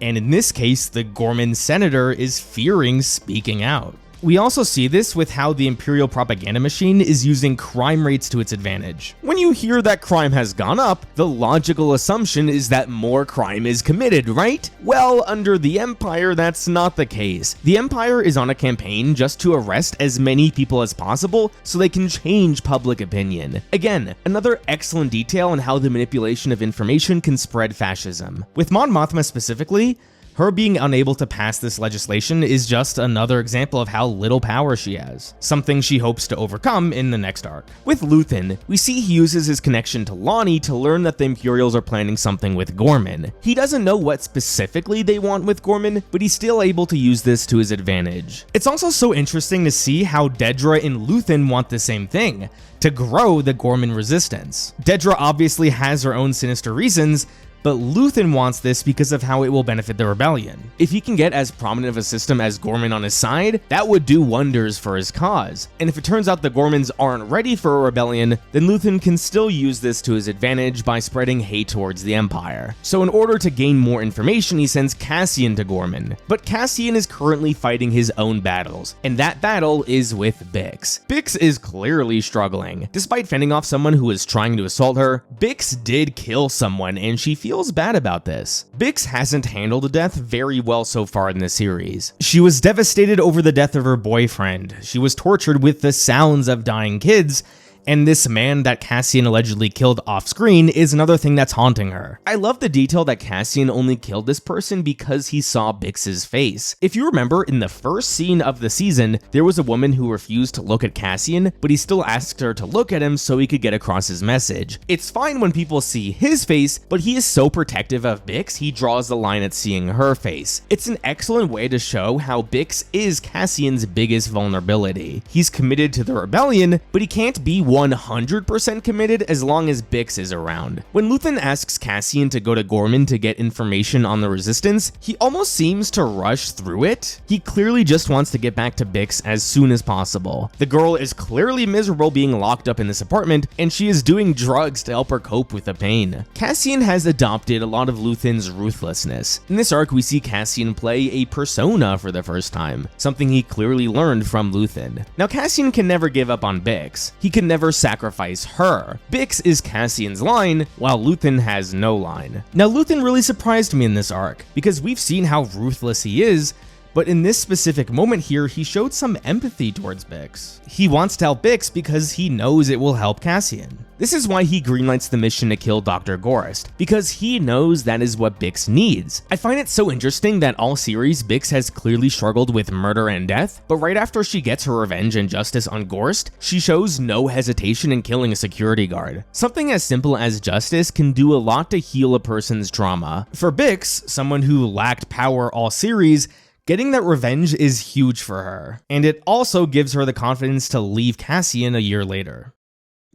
And in this case, the Gorman senator is fearing speaking out. We also see this with how the Imperial propaganda machine is using crime rates to its advantage. When you hear that crime has gone up, the logical assumption is that more crime is committed, right? Well, under the Empire, that's not the case. The Empire is on a campaign just to arrest as many people as possible so they can change public opinion. Again, another excellent detail on how the manipulation of information can spread fascism. With Mon Mothma specifically, her being unable to pass this legislation is just another example of how little power she has, something she hopes to overcome in the next arc. With Luthen, we see he uses his connection to Lonnie to learn that the Imperials are planning something with Gorman. He doesn't know what specifically they want with Gorman, but he's still able to use this to his advantage. It's also so interesting to see how Dedra and Luthen want the same thing, to grow the Gorman resistance. Dedra obviously has her own sinister reasons, but Luthen wants this because of how it will benefit the rebellion. If he can get as prominent of a system as Gorman on his side, that would do wonders for his cause. And if it turns out the Gormans aren't ready for a rebellion, then Luthen can still use this to his advantage by spreading hate towards the Empire. So in order to gain more information, he sends Cassian to Gorman. But Cassian is currently fighting his own battles, and that battle is with Bix. Bix is clearly struggling. Despite fending off someone who is trying to assault her, Bix did kill someone, and she feels bad about this. Bix hasn't handled the death very well so far in the series. She was devastated over the death of her boyfriend. She was tortured with the sounds of dying kids, and this man that Cassian allegedly killed off screen is another thing that's haunting her. I love the detail that Cassian only killed this person because he saw Bix's face. If you remember, in the first scene of the season, there was a woman who refused to look at Cassian, but he still asked her to look at him so he could get across his message. It's fine when people see his face, but he is so protective of Bix, he draws the line at seeing her face. It's an excellent way to show how Bix is Cassian's biggest vulnerability. He's committed to the rebellion, but he can't be 100% committed as long as Bix is around. When Luthen asks Cassian to go to Gorman to get information on the Resistance, he almost seems to rush through it. He clearly just wants to get back to Bix as soon as possible. The girl is clearly miserable being locked up in this apartment, and she is doing drugs to help her cope with the pain. Cassian has adopted a lot of Luthen's ruthlessness. In this arc, we see Cassian play a persona for the first time, something he clearly learned from Luthen. Now, Cassian can never give up on Bix. He can never sacrifice her. Bix is Cassian's line, while Luthen has no line. Now, Luthen really surprised me in this arc, because we've seen how ruthless he is, but in this specific moment here, he showed some empathy towards Bix. He wants to help Bix because he knows it will help Cassian. This is why he greenlights the mission to kill Dr. Gorst, because he knows that is what Bix needs. I find it so interesting that all series, Bix has clearly struggled with murder and death, but right after she gets her revenge and justice on Gorst, she shows no hesitation in killing a security guard. Something as simple as justice can do a lot to heal a person's trauma. For Bix, someone who lacked power all series, getting that revenge is huge for her, and it also gives her the confidence to leave Cassian a year later.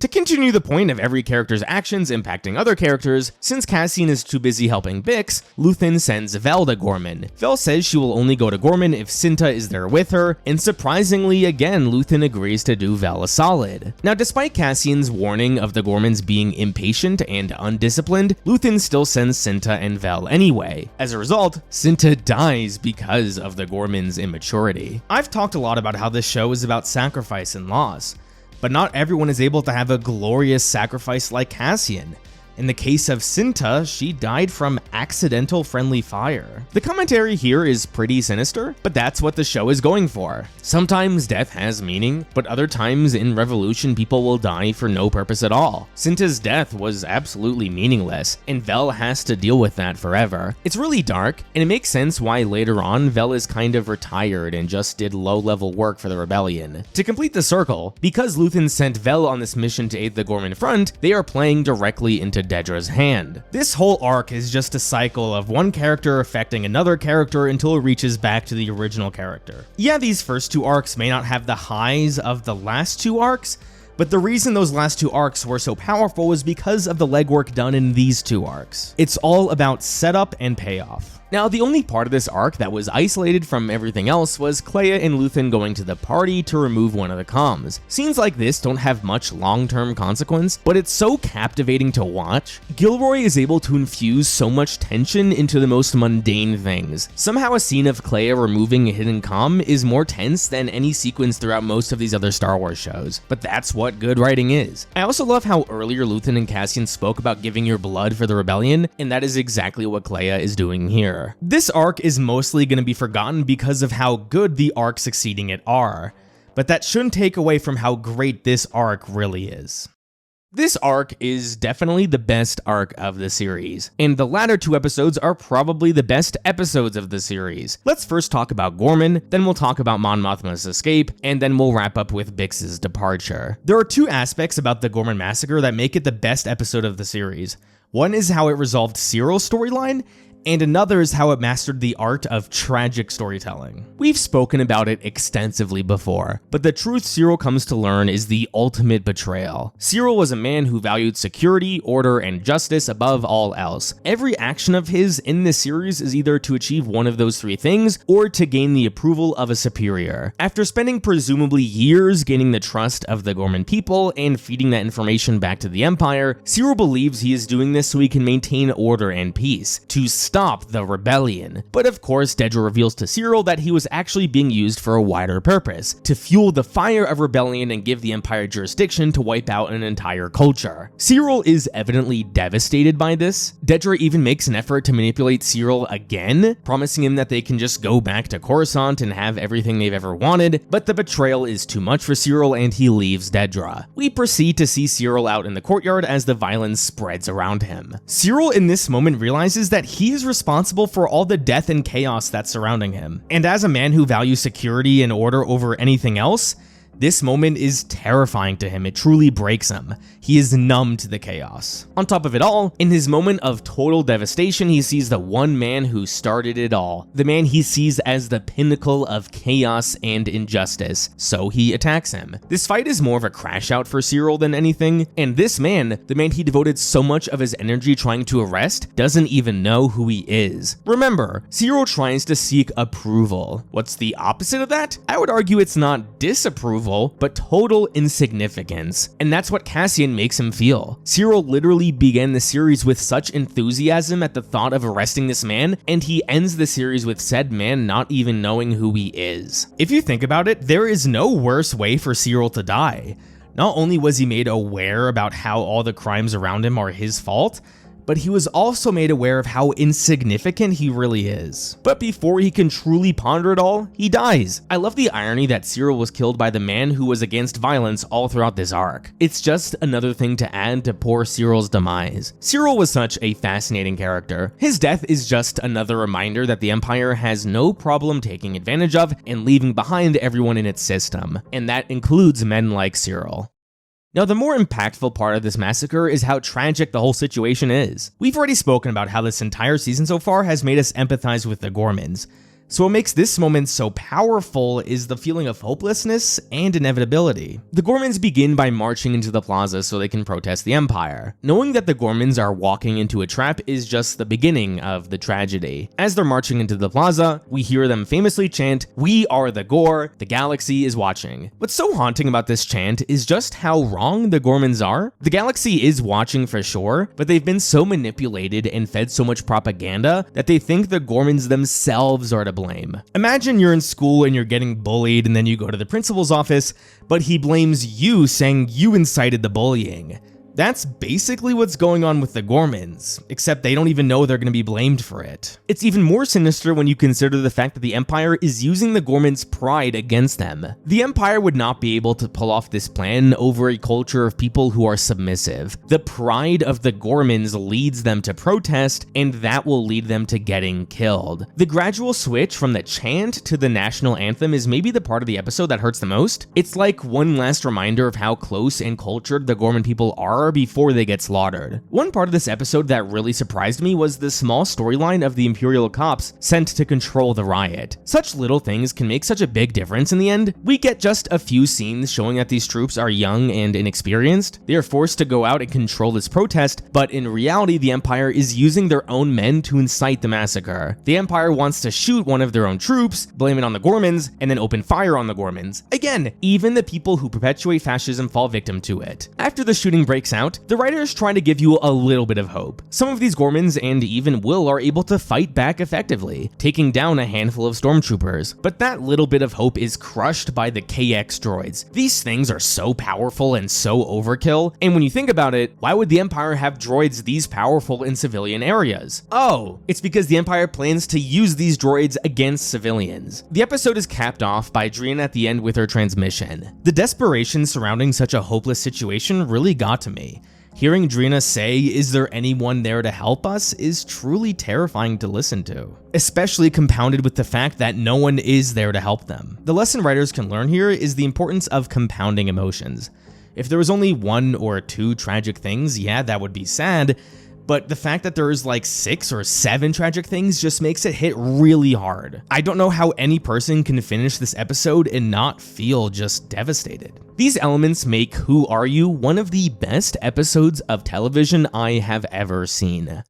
To continue the point of every character's actions impacting other characters, since Cassian is too busy helping Bix, Luthen sends Vel to Gorman. Vel says she will only go to Gorman if Cinta is there with her, and surprisingly again, Luthen agrees to do Vel a solid. Now despite Cassian's warning of the Gormans being impatient and undisciplined, Luthen still sends Cinta and Vel anyway. As a result, Cinta dies because of the Gormans' immaturity. I've talked a lot about how this show is about sacrifice and loss, but not everyone is able to have a glorious sacrifice like Cassian. In the case of Cinta, she died from accidental friendly fire. The commentary here is pretty sinister, but that's what the show is going for. Sometimes death has meaning, but other times in Revolution people will die for no purpose at all. Cinta's death was absolutely meaningless, and Vel has to deal with that forever. It's really dark, and it makes sense why later on Vel is kind of retired and just did low-level work for the rebellion. To complete the circle, because Luthen sent Vel on this mission to aid the Gorman front, they are playing directly into Dedra's hand. This whole arc is just a cycle of one character affecting another character until it reaches back to the original character. Yeah, these first two arcs may not have the highs of the last two arcs, but the reason those last two arcs were so powerful was because of the legwork done in these two arcs. It's all about setup and payoff. Now, the only part of this arc that was isolated from everything else was Kleya and Luthen going to the party to remove one of the comms. Scenes like this don't have much long-term consequence, but it's so captivating to watch. Gilroy is able to infuse so much tension into the most mundane things. Somehow a scene of Kleya removing a hidden comm is more tense than any sequence throughout most of these other Star Wars shows, but that's what good writing is. I also love how earlier Luthen and Cassian spoke about giving your blood for the rebellion, and that is exactly what Kleya is doing here. This arc is mostly going to be forgotten because of how good the arcs succeeding it are, but that shouldn't take away from how great this arc really is. This arc is definitely the best arc of the series, and the latter two episodes are probably the best episodes of the series. Let's first talk about Gorman, then we'll talk about Mon Mothma's escape, and then we'll wrap up with Bix's departure. There are two aspects about the Gorman massacre that make it the best episode of the series. One is how it resolved Syril's storyline, and another is how it mastered the art of tragic storytelling. We've spoken about it extensively before, but the truth Syril comes to learn is the ultimate betrayal. Syril was a man who valued security, order, and justice above all else. Every action of his in this series is either to achieve one of those three things, or to gain the approval of a superior. After spending presumably years gaining the trust of the Gorman people and feeding that information back to the Empire, Syril believes he is doing this so he can maintain order and peace, to stop the rebellion. But of course, Dedra reveals to Syril that he was actually being used for a wider purpose, to fuel the fire of rebellion and give the Empire jurisdiction to wipe out an entire culture. Syril is evidently devastated by this. Dedra even makes an effort to manipulate Syril again, promising him that they can just go back to Coruscant and have everything they've ever wanted, but the betrayal is too much for Syril and he leaves Dedra. We proceed to see Syril out in the courtyard as the violence spreads around him. Syril in this moment realizes that he is responsible for all the death and chaos that's surrounding him. And as a man who values security and order over anything else, this moment is terrifying to him. It truly breaks him. He is numb to the chaos. On top of it all, in his moment of total devastation, he sees the one man who started it all, the man he sees as the pinnacle of chaos and injustice, so he attacks him. This fight is more of a crash out for Syril than anything, and this man, the man he devoted so much of his energy trying to arrest, doesn't even know who he is. Remember, Syril tries to seek approval. What's the opposite of that? I would argue it's not disapproval, but total insignificance. And that's what Cassian makes him feel. Syril literally began the series with such enthusiasm at the thought of arresting this man, and he ends the series with said man not even knowing who he is. If you think about it, there is no worse way for Syril to die. Not only was he made aware about how all the crimes around him are his fault, but he was also made aware of how insignificant he really is. But before he can truly ponder it all, he dies. I love the irony that Syril was killed by the man who was against violence all throughout this arc. It's just another thing to add to poor Syril's demise. Syril was such a fascinating character. His death is just another reminder that the Empire has no problem taking advantage of and leaving behind everyone in its system, and that includes men like Syril. Now, the more impactful part of this massacre is how tragic the whole situation is. We've already spoken about how this entire season so far has made us empathize with the Gormans, So what makes this moment so powerful is the feeling of hopelessness and inevitability. The Gormans begin by marching into the plaza so they can protest the Empire. Knowing that the Gormans are walking into a trap is just the beginning of the tragedy. As they're marching into the plaza, we hear them famously chant, "We are the Gor, the galaxy is watching." What's so haunting about this chant is just how wrong the Gormans are. The galaxy is watching for sure, but they've been so manipulated and fed so much propaganda that they think the Gormans themselves are to blame. Imagine you're in school and you're getting bullied and then you go to the principal's office, but he blames you, saying you incited the bullying. That's basically what's going on with the Gormans, except they don't even know they're going to be blamed for it. It's even more sinister when you consider the fact that the Empire is using the Gormans' pride against them. The Empire would not be able to pull off this plan over a culture of people who are submissive. The pride of the Gormans leads them to protest, and that will lead them to getting killed. The gradual switch from the chant to the national anthem is maybe the part of the episode that hurts the most. It's like one last reminder of how close and cultured the Gorman people are before they get slaughtered. One part of this episode that really surprised me was the small storyline of the Imperial cops sent to control the riot. Such little things can make such a big difference in the end. We get just a few scenes showing that these troops are young and inexperienced. They are forced to go out and control this protest, but in reality the Empire is using their own men to incite the massacre. The Empire wants to shoot one of their own troops, blame it on the Gormans, and then open fire on the Gormans. Again, even the people who perpetuate fascism fall victim to it. After the shooting breaks out, the writers try to give you a little bit of hope. Some of these Gormans and even Will are able to fight back effectively, taking down a handful of stormtroopers, but that little bit of hope is crushed by the KX droids. These things are so powerful and so overkill, and when you think about it, why would the Empire have droids these powerful in civilian areas? Oh, it's because the Empire plans to use these droids against civilians. The episode is capped off by Drian at the end with her transmission. The desperation surrounding such a hopeless situation really got to me. Hearing Drina say, "Is there anyone there to help us?" is truly terrifying to listen to, especially compounded with the fact that no one is there to help them. The lesson writers can learn here is the importance of compounding emotions. If there was only one or two tragic things, yeah, that would be sad, but the fact that there is like 6 or 7 tragic things just makes it hit really hard. I don't know how any person can finish this episode and not feel just devastated. These elements make Who Are You one of the best episodes of television I have ever seen.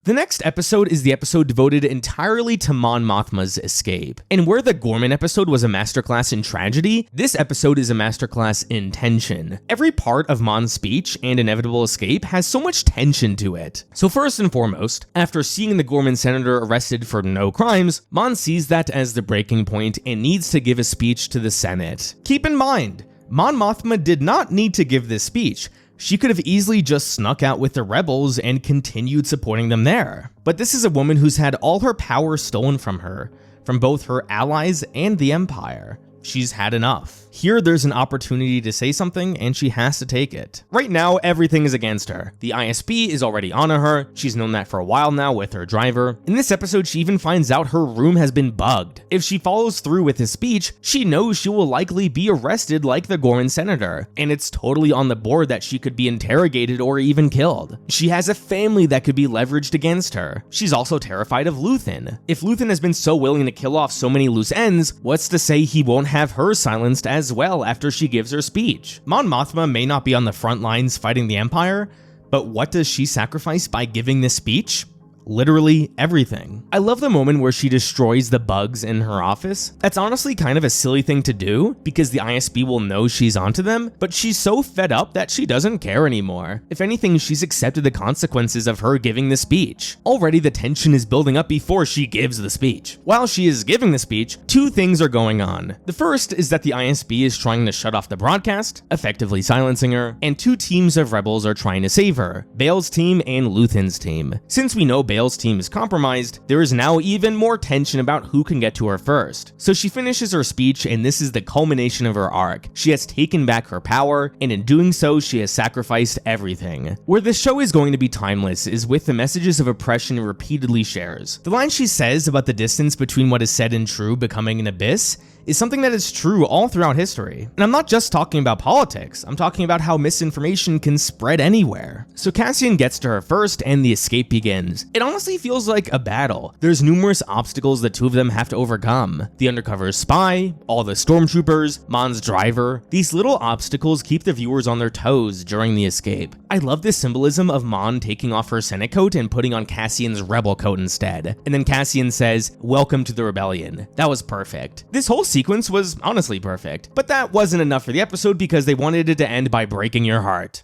The next episode is the episode devoted entirely to Mon Mothma's escape. And where the Gorman episode was a masterclass in tragedy, this episode is a masterclass in tension. Every part of Mon's speech and inevitable escape has so much tension to it. So first and foremost, after seeing the Gorman senator arrested for no crimes, Mon sees that as the breaking point and needs to give a speech to the Senate. Keep in mind, Mon Mothma did not need to give this speech. She could have easily just snuck out with the rebels and continued supporting them there. But this is a woman who's had all her power stolen from her, from both her allies and the Empire. She's had enough. Here, there's an opportunity to say something, and she has to take it. Right now, everything is against her. The ISB is already on her. She's known that for a while now with her driver. In this episode, she even finds out her room has been bugged. If she follows through with his speech, she knows she will likely be arrested like the Gorman senator, and it's totally on the board that she could be interrogated or even killed. She has a family that could be leveraged against her. She's also terrified of Luthen. If Luthen has been so willing to kill off so many loose ends, what's to say he won't have her silenced as well after she gives her speech? Mon Mothma may not be on the front lines fighting the Empire, but what does she sacrifice by giving this speech? Literally everything. I love the moment where she destroys the bugs in her office. That's honestly kind of a silly thing to do because the ISB will know she's onto them, but she's so fed up that she doesn't care anymore. If anything, she's accepted the consequences of her giving the speech. Already the tension is building up before she gives the speech. While she is giving the speech, 2 things are going on. The first is that the ISB is trying to shut off the broadcast, effectively silencing her, and 2 teams of rebels are trying to save her, Bale's team and Luthen's team. Since we know Bale's team is compromised, there is now even more tension about who can get to her first. So she finishes her speech, and this is the culmination of her arc. She has taken back her power, and in doing so, she has sacrificed everything. Where this show is going to be timeless is with the messages of oppression it repeatedly shares. The line she says about the distance between what is said and true becoming an abyss is something that is true all throughout history. And I'm not just talking about politics, I'm talking about how misinformation can spread anywhere. So Cassian gets to her first and the escape begins. It honestly feels like a battle. There's numerous obstacles the two of them have to overcome. The undercover spy, all the stormtroopers, Mon's driver. These little obstacles keep the viewers on their toes during the escape. I love the symbolism of Mon taking off her Senate coat and putting on Cassian's rebel coat instead. And then Cassian says, "Welcome to the rebellion." That was perfect. This whole sequence was honestly perfect, but that wasn't enough for the episode because they wanted it to end by breaking your heart.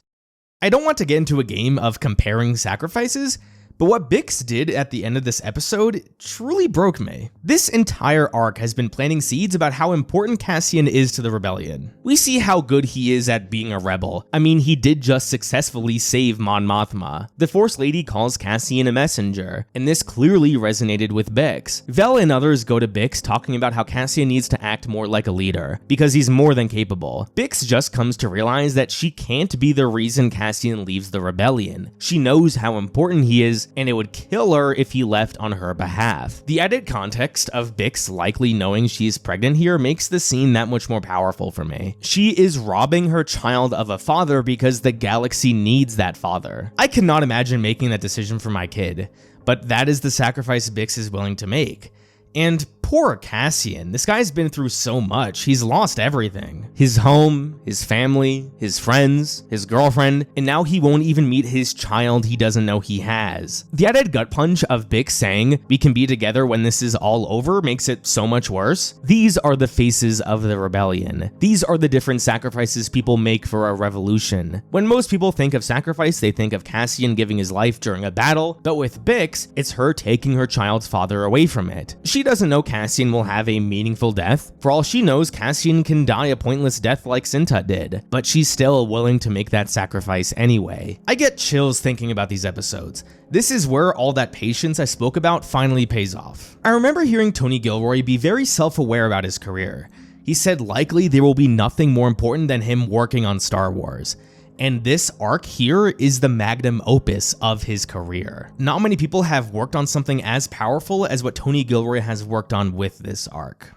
I don't want to get into a game of comparing sacrifices, but what Bix did at the end of this episode truly broke me. This entire arc has been planting seeds about how important Cassian is to the rebellion. We see how good he is at being a rebel. I mean, he did just successfully save Mon Mothma. The Force Lady calls Cassian a messenger, and this clearly resonated with Bix. Vel and others go to Bix talking about how Cassian needs to act more like a leader, because he's more than capable. Bix just comes to realize that she can't be the reason Cassian leaves the rebellion. She knows how important he is, and it would kill her if he left on her behalf. The added context of Bix likely knowing she's pregnant here makes the scene that much more powerful for me. She is robbing her child of a father because the galaxy needs that father. I cannot imagine making that decision for my kid, but that is the sacrifice Bix is willing to make. And poor Cassian, this guy's been through so much, he's lost everything. His home, his family, his friends, his girlfriend, and now he won't even meet his child he doesn't know he has. The added gut punch of Bix saying, "We can be together when this is all over," makes it so much worse. These are the faces of the rebellion. These are the different sacrifices people make for a revolution. When most people think of sacrifice, they think of Cassian giving his life during a battle, but with Bix, it's her taking her child's father away from it. She doesn't know Cassian will have a meaningful death. For all she knows, Cassian can die a pointless death like Cinta did, but she's still willing to make that sacrifice anyway. I get chills thinking about these episodes. This is where all that patience I spoke about finally pays off. I remember hearing Tony Gilroy be very self-aware about his career. He said likely there will be nothing more important than him working on Star Wars. And this arc here is the magnum opus of his career. Not many people have worked on something as powerful as what Tony Gilroy has worked on with this arc.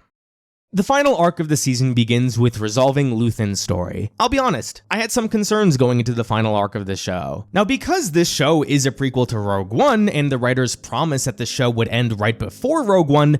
The final arc of the season begins with resolving Luthen's story. I'll be honest, I had some concerns going into the final arc of the show. Now, because this show is a prequel to Rogue One, and the writers promised that the show would end right before Rogue One,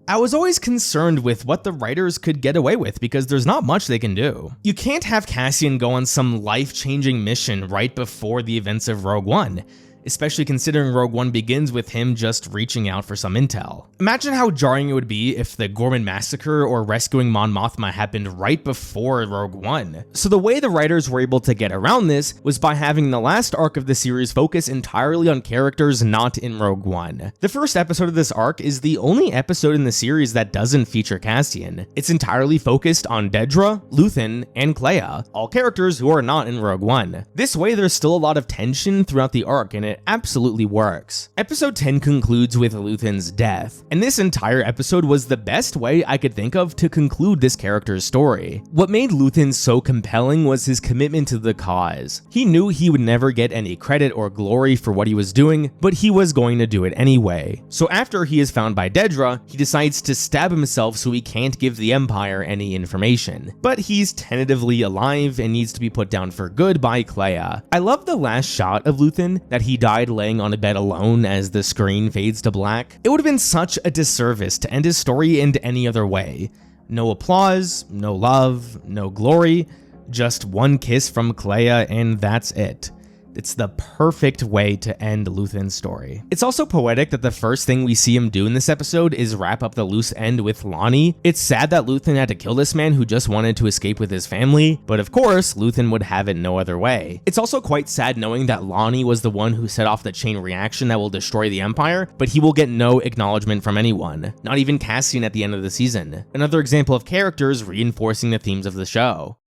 I was always concerned with what the writers could get away with because there's not much they can do. You can't have Cassian go on some life-changing mission right before the events of Rogue One, especially considering Rogue One begins with him just reaching out for some intel. Imagine how jarring it would be if the Gorman massacre or rescuing Mon Mothma happened right before Rogue One. So the way the writers were able to get around this was by having the last arc of the series focus entirely on characters not in Rogue One. The first episode of this arc is the only episode in the series that doesn't feature Cassian. It's entirely focused on Dedra, Luthen, and Kleya, all characters who are not in Rogue One. This way there's still a lot of tension throughout the arc, and it absolutely works. Episode 10 concludes with Luthen's death, and this entire episode was the best way I could think of to conclude this character's story. What made Luthen so compelling was his commitment to the cause. He knew he would never get any credit or glory for what he was doing, but he was going to do it anyway. So after he is found by Dedra, he decides to stab himself so he can't give the Empire any information. But he's tentatively alive and needs to be put down for good by Kleya. I love the last shot of Luthen, that he died laying on a bed alone as the screen fades to black. It would have been such a disservice to end his story in any other way. No applause, no love, no glory, just one kiss from Kleya and that's it. It's the perfect way to end Luthen's story. It's also poetic that the first thing we see him do in this episode is wrap up the loose end with Lonnie. It's sad that Luthen had to kill this man who just wanted to escape with his family, but of course, Luthen would have it no other way. It's also quite sad knowing that Lonnie was the one who set off the chain reaction that will destroy the Empire, but he will get no acknowledgement from anyone, not even Cassian at the end of the season. Another example of characters reinforcing the themes of the show.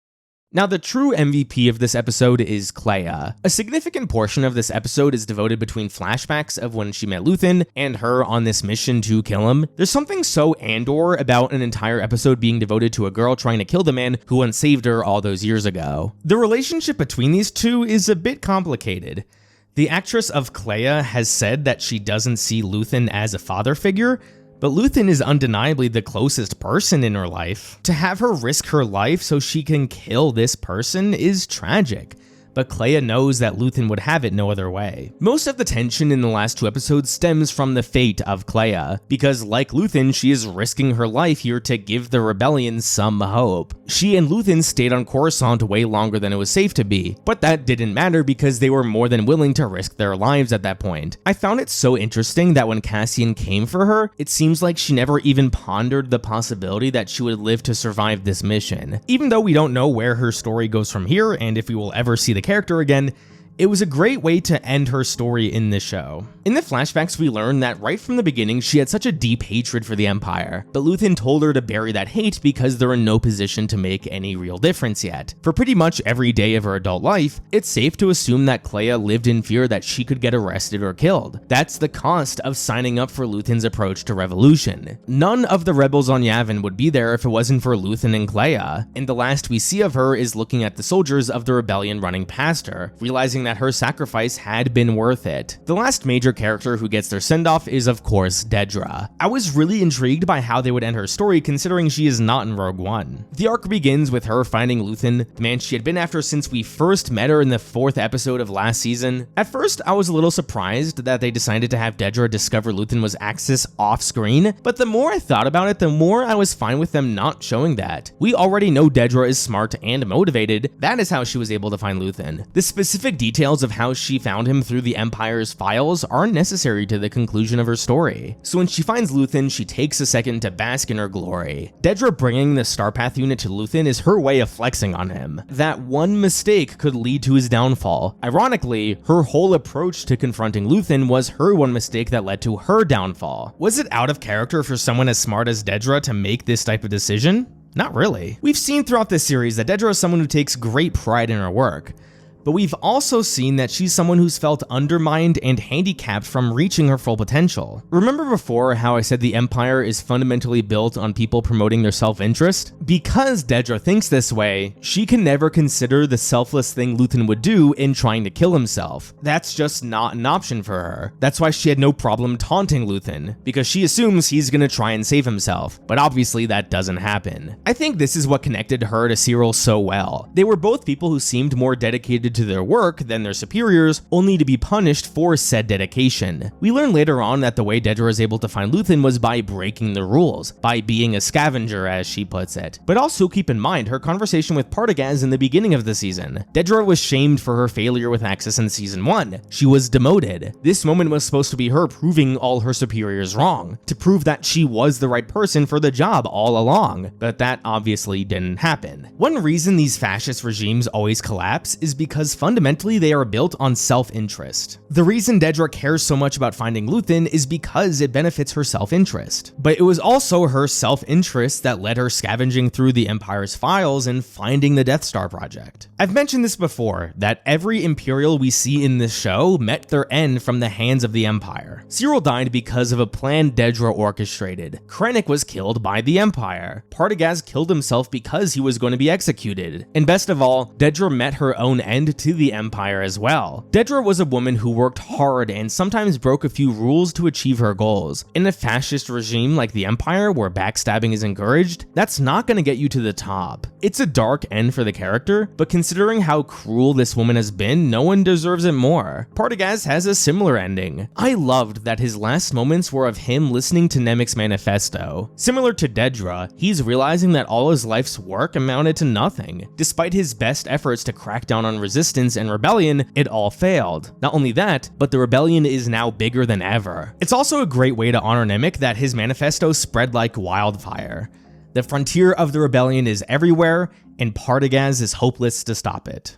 Now, the true MVP of this episode is Kleya. A significant portion of this episode is devoted between flashbacks of when she met Luthen and her on this mission to kill him. There's something so Andor about an entire episode being devoted to a girl trying to kill the man who once saved her all those years ago. The relationship between these two is a bit complicated. The actress of Kleya has said that she doesn't see Luthen as a father figure, But Luthen is undeniably the closest person in her life. To have her risk her life so she can kill this person is tragic. But Kleya knows that Luthen would have it no other way. Most of the tension in the last 2 episodes stems from the fate of Kleya, because like Luthen, she is risking her life here to give the rebellion some hope. She and Luthen stayed on Coruscant way longer than it was safe to be, but that didn't matter because they were more than willing to risk their lives at that point. I found it so interesting that when Cassian came for her, it seems like she never even pondered the possibility that she would live to survive this mission. Even though we don't know where her story goes from here and if we will ever see the character again, it was a great way to end her story in this show. In the flashbacks, we learn that right from the beginning, she had such a deep hatred for the Empire, but Luthen told her to bury that hate because they're in no position to make any real difference yet. For pretty much every day of her adult life, it's safe to assume that Kleya lived in fear that she could get arrested or killed. That's the cost of signing up for Luthen's approach to revolution. None of the rebels on Yavin would be there if it wasn't for Luthen and Kleya, and the last we see of her is looking at the soldiers of the rebellion running past her, realizing that her sacrifice had been worth it. The last major character who gets their send-off is of course Dedra. I was really intrigued by how they would end her story considering she is not in Rogue One. The arc begins with her finding Luthen, the man she had been after since we first met her in the 4th episode of last season. At first, I was a little surprised that they decided to have Dedra discover Luthen was Axis off-screen, but the more I thought about it, the more I was fine with them not showing that. We already know Dedra is smart and motivated. That is how she was able to find Luthen. The specific details of how she found him through the Empire's files aren't necessary to the conclusion of her story. So when she finds Luthen, she takes a second to bask in her glory. Dedra bringing the Starpath unit to Luthen is her way of flexing on him. That one mistake could lead to his downfall. Ironically, her whole approach to confronting Luthen was her one mistake that led to her downfall. Was it out of character for someone as smart as Dedra to make this type of decision? Not really. We've seen throughout this series that Dedra is someone who takes great pride in her work. But we've also seen that she's someone who's felt undermined and handicapped from reaching her full potential. Remember before how I said the Empire is fundamentally built on people promoting their self-interest? Because Dedra thinks this way, she can never consider the selfless thing Luthen would do in trying to kill himself. That's just not an option for her. That's why she had no problem taunting Luthen, because she assumes he's gonna try and save himself, but obviously that doesn't happen. I think this is what connected her to Cyril so well. They were both people who seemed more dedicated to their work than their superiors, only to be punished for said dedication. We learn later on that the way Dedra is able to find Luthen was by breaking the rules, by being a scavenger as she puts it. But also keep in mind her conversation with Partagaz in the beginning of the season. Dedra was shamed for her failure with Axis in season 1. She was demoted. This moment was supposed to be her proving all her superiors wrong, to prove that she was the right person for the job all along, but that obviously didn't happen. One reason these fascist regimes always collapse is because fundamentally they are built on self-interest. The reason Dedra cares so much about finding Luthen is because it benefits her self-interest. But it was also her self-interest that led her scavenging through the Empire's files and finding the Death Star project. I've mentioned this before, that every Imperial we see in this show met their end from the hands of the Empire. Cyril died because of a plan Dedra orchestrated. Krennic was killed by the Empire. Partagaz killed himself because he was going to be executed. And best of all, Dedra met her own end to the Empire as well. Dedra was a woman who worked hard and sometimes broke a few rules to achieve her goals. In a fascist regime like the Empire, where backstabbing is encouraged, that's not going to get you to the top. It's a dark end for the character, but considering how cruel this woman has been, no one deserves it more. Partagaz has a similar ending. I loved that his last moments were of him listening to Nemik's manifesto. Similar to Dedra, he's realizing that all his life's work amounted to nothing. Despite his best efforts to crack down on resistance and rebellion, it all failed. Not only that, but the rebellion is now bigger than ever. It's also a great way to honor Nemik that his manifesto spread like wildfire. The frontier of the rebellion is everywhere, and Partagaz is hopeless to stop it.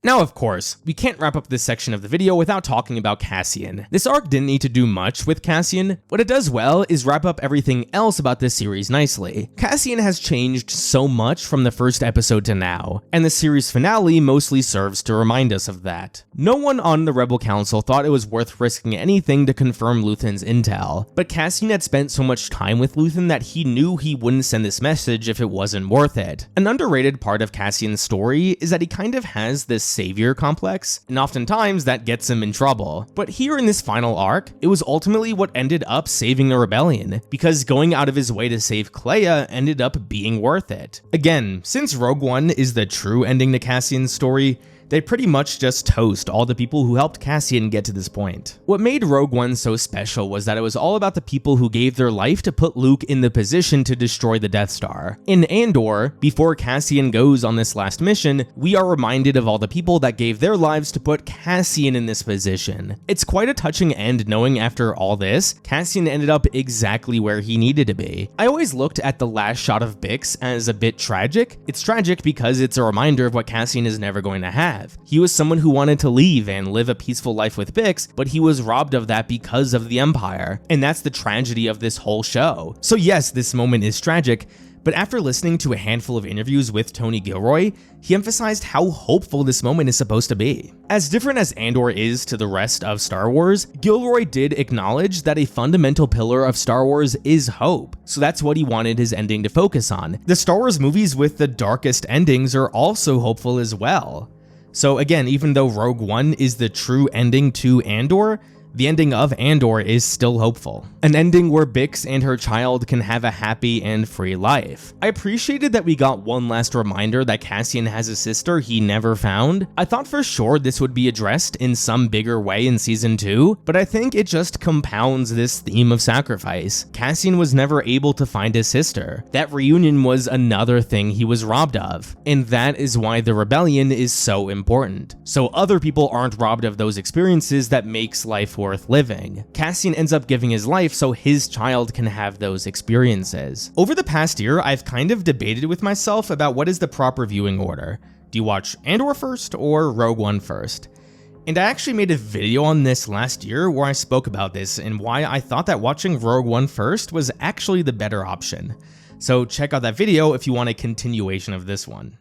Now, of course, we can't wrap up this section of the video without talking about Cassian. This arc didn't need to do much with Cassian. What it does well is wrap up everything else about this series nicely. Cassian has changed so much from the first episode to now, and the series finale mostly serves to remind us of that. No one on the Rebel Council thought it was worth risking anything to confirm Luthen's intel, but Cassian had spent so much time with Luthen that he knew he wouldn't send this message if it wasn't worth it. An underrated part of Cassian's story is that he kind of has this savior complex, and oftentimes that gets him in trouble. But here in this final arc, it was ultimately what ended up saving the rebellion, because going out of his way to save Kleya ended up being worth it. Again, since Rogue One is the true ending to Cassian's story, they pretty much just toast all the people who helped Cassian get to this point. What made Rogue One so special was that it was all about the people who gave their life to put Luke in the position to destroy the Death Star. In Andor, before Cassian goes on this last mission, we are reminded of all the people that gave their lives to put Cassian in this position. It's quite a touching end knowing after all this, Cassian ended up exactly where he needed to be. I always looked at the last shot of Bix as a bit tragic. It's tragic because it's a reminder of what Cassian is never going to have. He was someone who wanted to leave and live a peaceful life with Bix, but he was robbed of that because of the Empire, and that's the tragedy of this whole show. So yes, this moment is tragic, but after listening to a handful of interviews with Tony Gilroy, he emphasized how hopeful this moment is supposed to be. As different as Andor is to the rest of Star Wars, Gilroy did acknowledge that a fundamental pillar of Star Wars is hope, so that's what he wanted his ending to focus on. The Star Wars movies with the darkest endings are also hopeful as well. So again, even though Rogue One is the true ending to Andor, the ending of Andor is still hopeful. An ending where Bix and her child can have a happy and free life. I appreciated that we got one last reminder that Cassian has a sister he never found. I thought for sure this would be addressed in some bigger way in season 2, but I think it just compounds this theme of sacrifice. Cassian was never able to find his sister. That reunion was another thing he was robbed of, and that is why the rebellion is so important. So other people aren't robbed of those experiences that makes life worth living. Cassian ends up giving his life so his child can have those experiences. Over the past year, I've kind of debated with myself about what is the proper viewing order. Do you watch Andor first or Rogue One first? And I actually made a video on this last year where I spoke about this and why I thought that watching Rogue One first was actually the better option. So check out that video if you want a continuation of this one.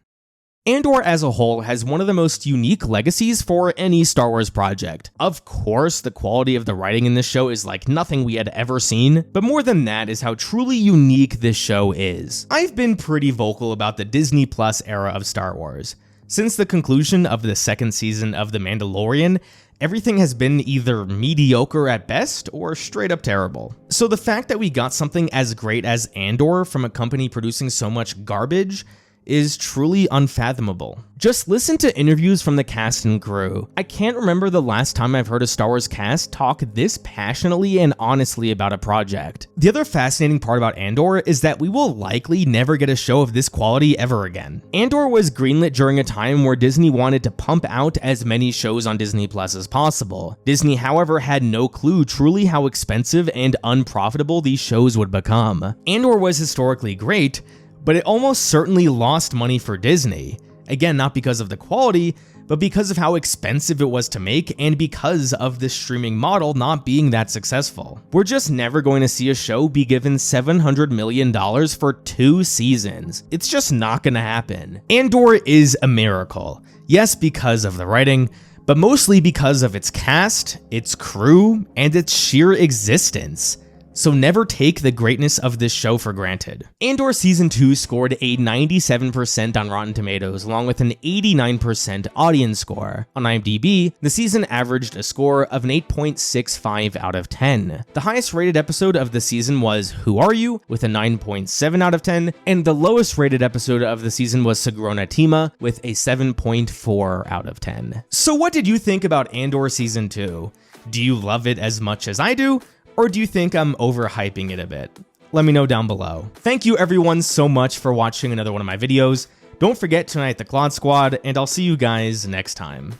Andor as a whole has one of the most unique legacies for any Star Wars project. Of course, the quality of the writing in this show is like nothing we had ever seen, but more than that is how truly unique this show is. I've been pretty vocal about the Disney Plus era of Star Wars. Since the conclusion of the second season of The Mandalorian, everything has been either mediocre at best or straight up terrible. So the fact that we got something as great as Andor from a company producing so much garbage is truly unfathomable. Just listen to interviews from the cast and crew. I can't remember the last time I've heard a Star Wars cast talk this passionately and honestly about a project. The other fascinating part about Andor is that we will likely never get a show of this quality ever again. Andor was greenlit during a time where Disney wanted to pump out as many shows on Disney Plus as possible. Disney, however, had no clue truly how expensive and unprofitable these shows would become. Andor was historically great, but it almost certainly lost money for Disney. Again, not because of the quality, but because of how expensive it was to make and because of the streaming model not being that successful. We're just never going to see a show be given $700 million for 2 seasons. It's just not gonna happen. Andor is a miracle. Yes, because of the writing, but mostly because of its cast, its crew, and its sheer existence. So never take the greatness of this show for granted. Andor Season 2 scored a 97% on Rotten Tomatoes, along with an 89% audience score. On IMDb, the season averaged a score of an 8.65 out of 10. The highest rated episode of the season was Who Are You? With a 9.7 out of 10, and the lowest rated episode of the season was Sigrona Tima with a 7.4 out of 10. So what did you think about Andor Season 2? Do you love it as much as I do? Or do you think I'm overhyping it a bit? Let me know down below. Thank you everyone so much for watching another one of my videos. Don't forget to Night the Claude Squad, and I'll see you guys next time.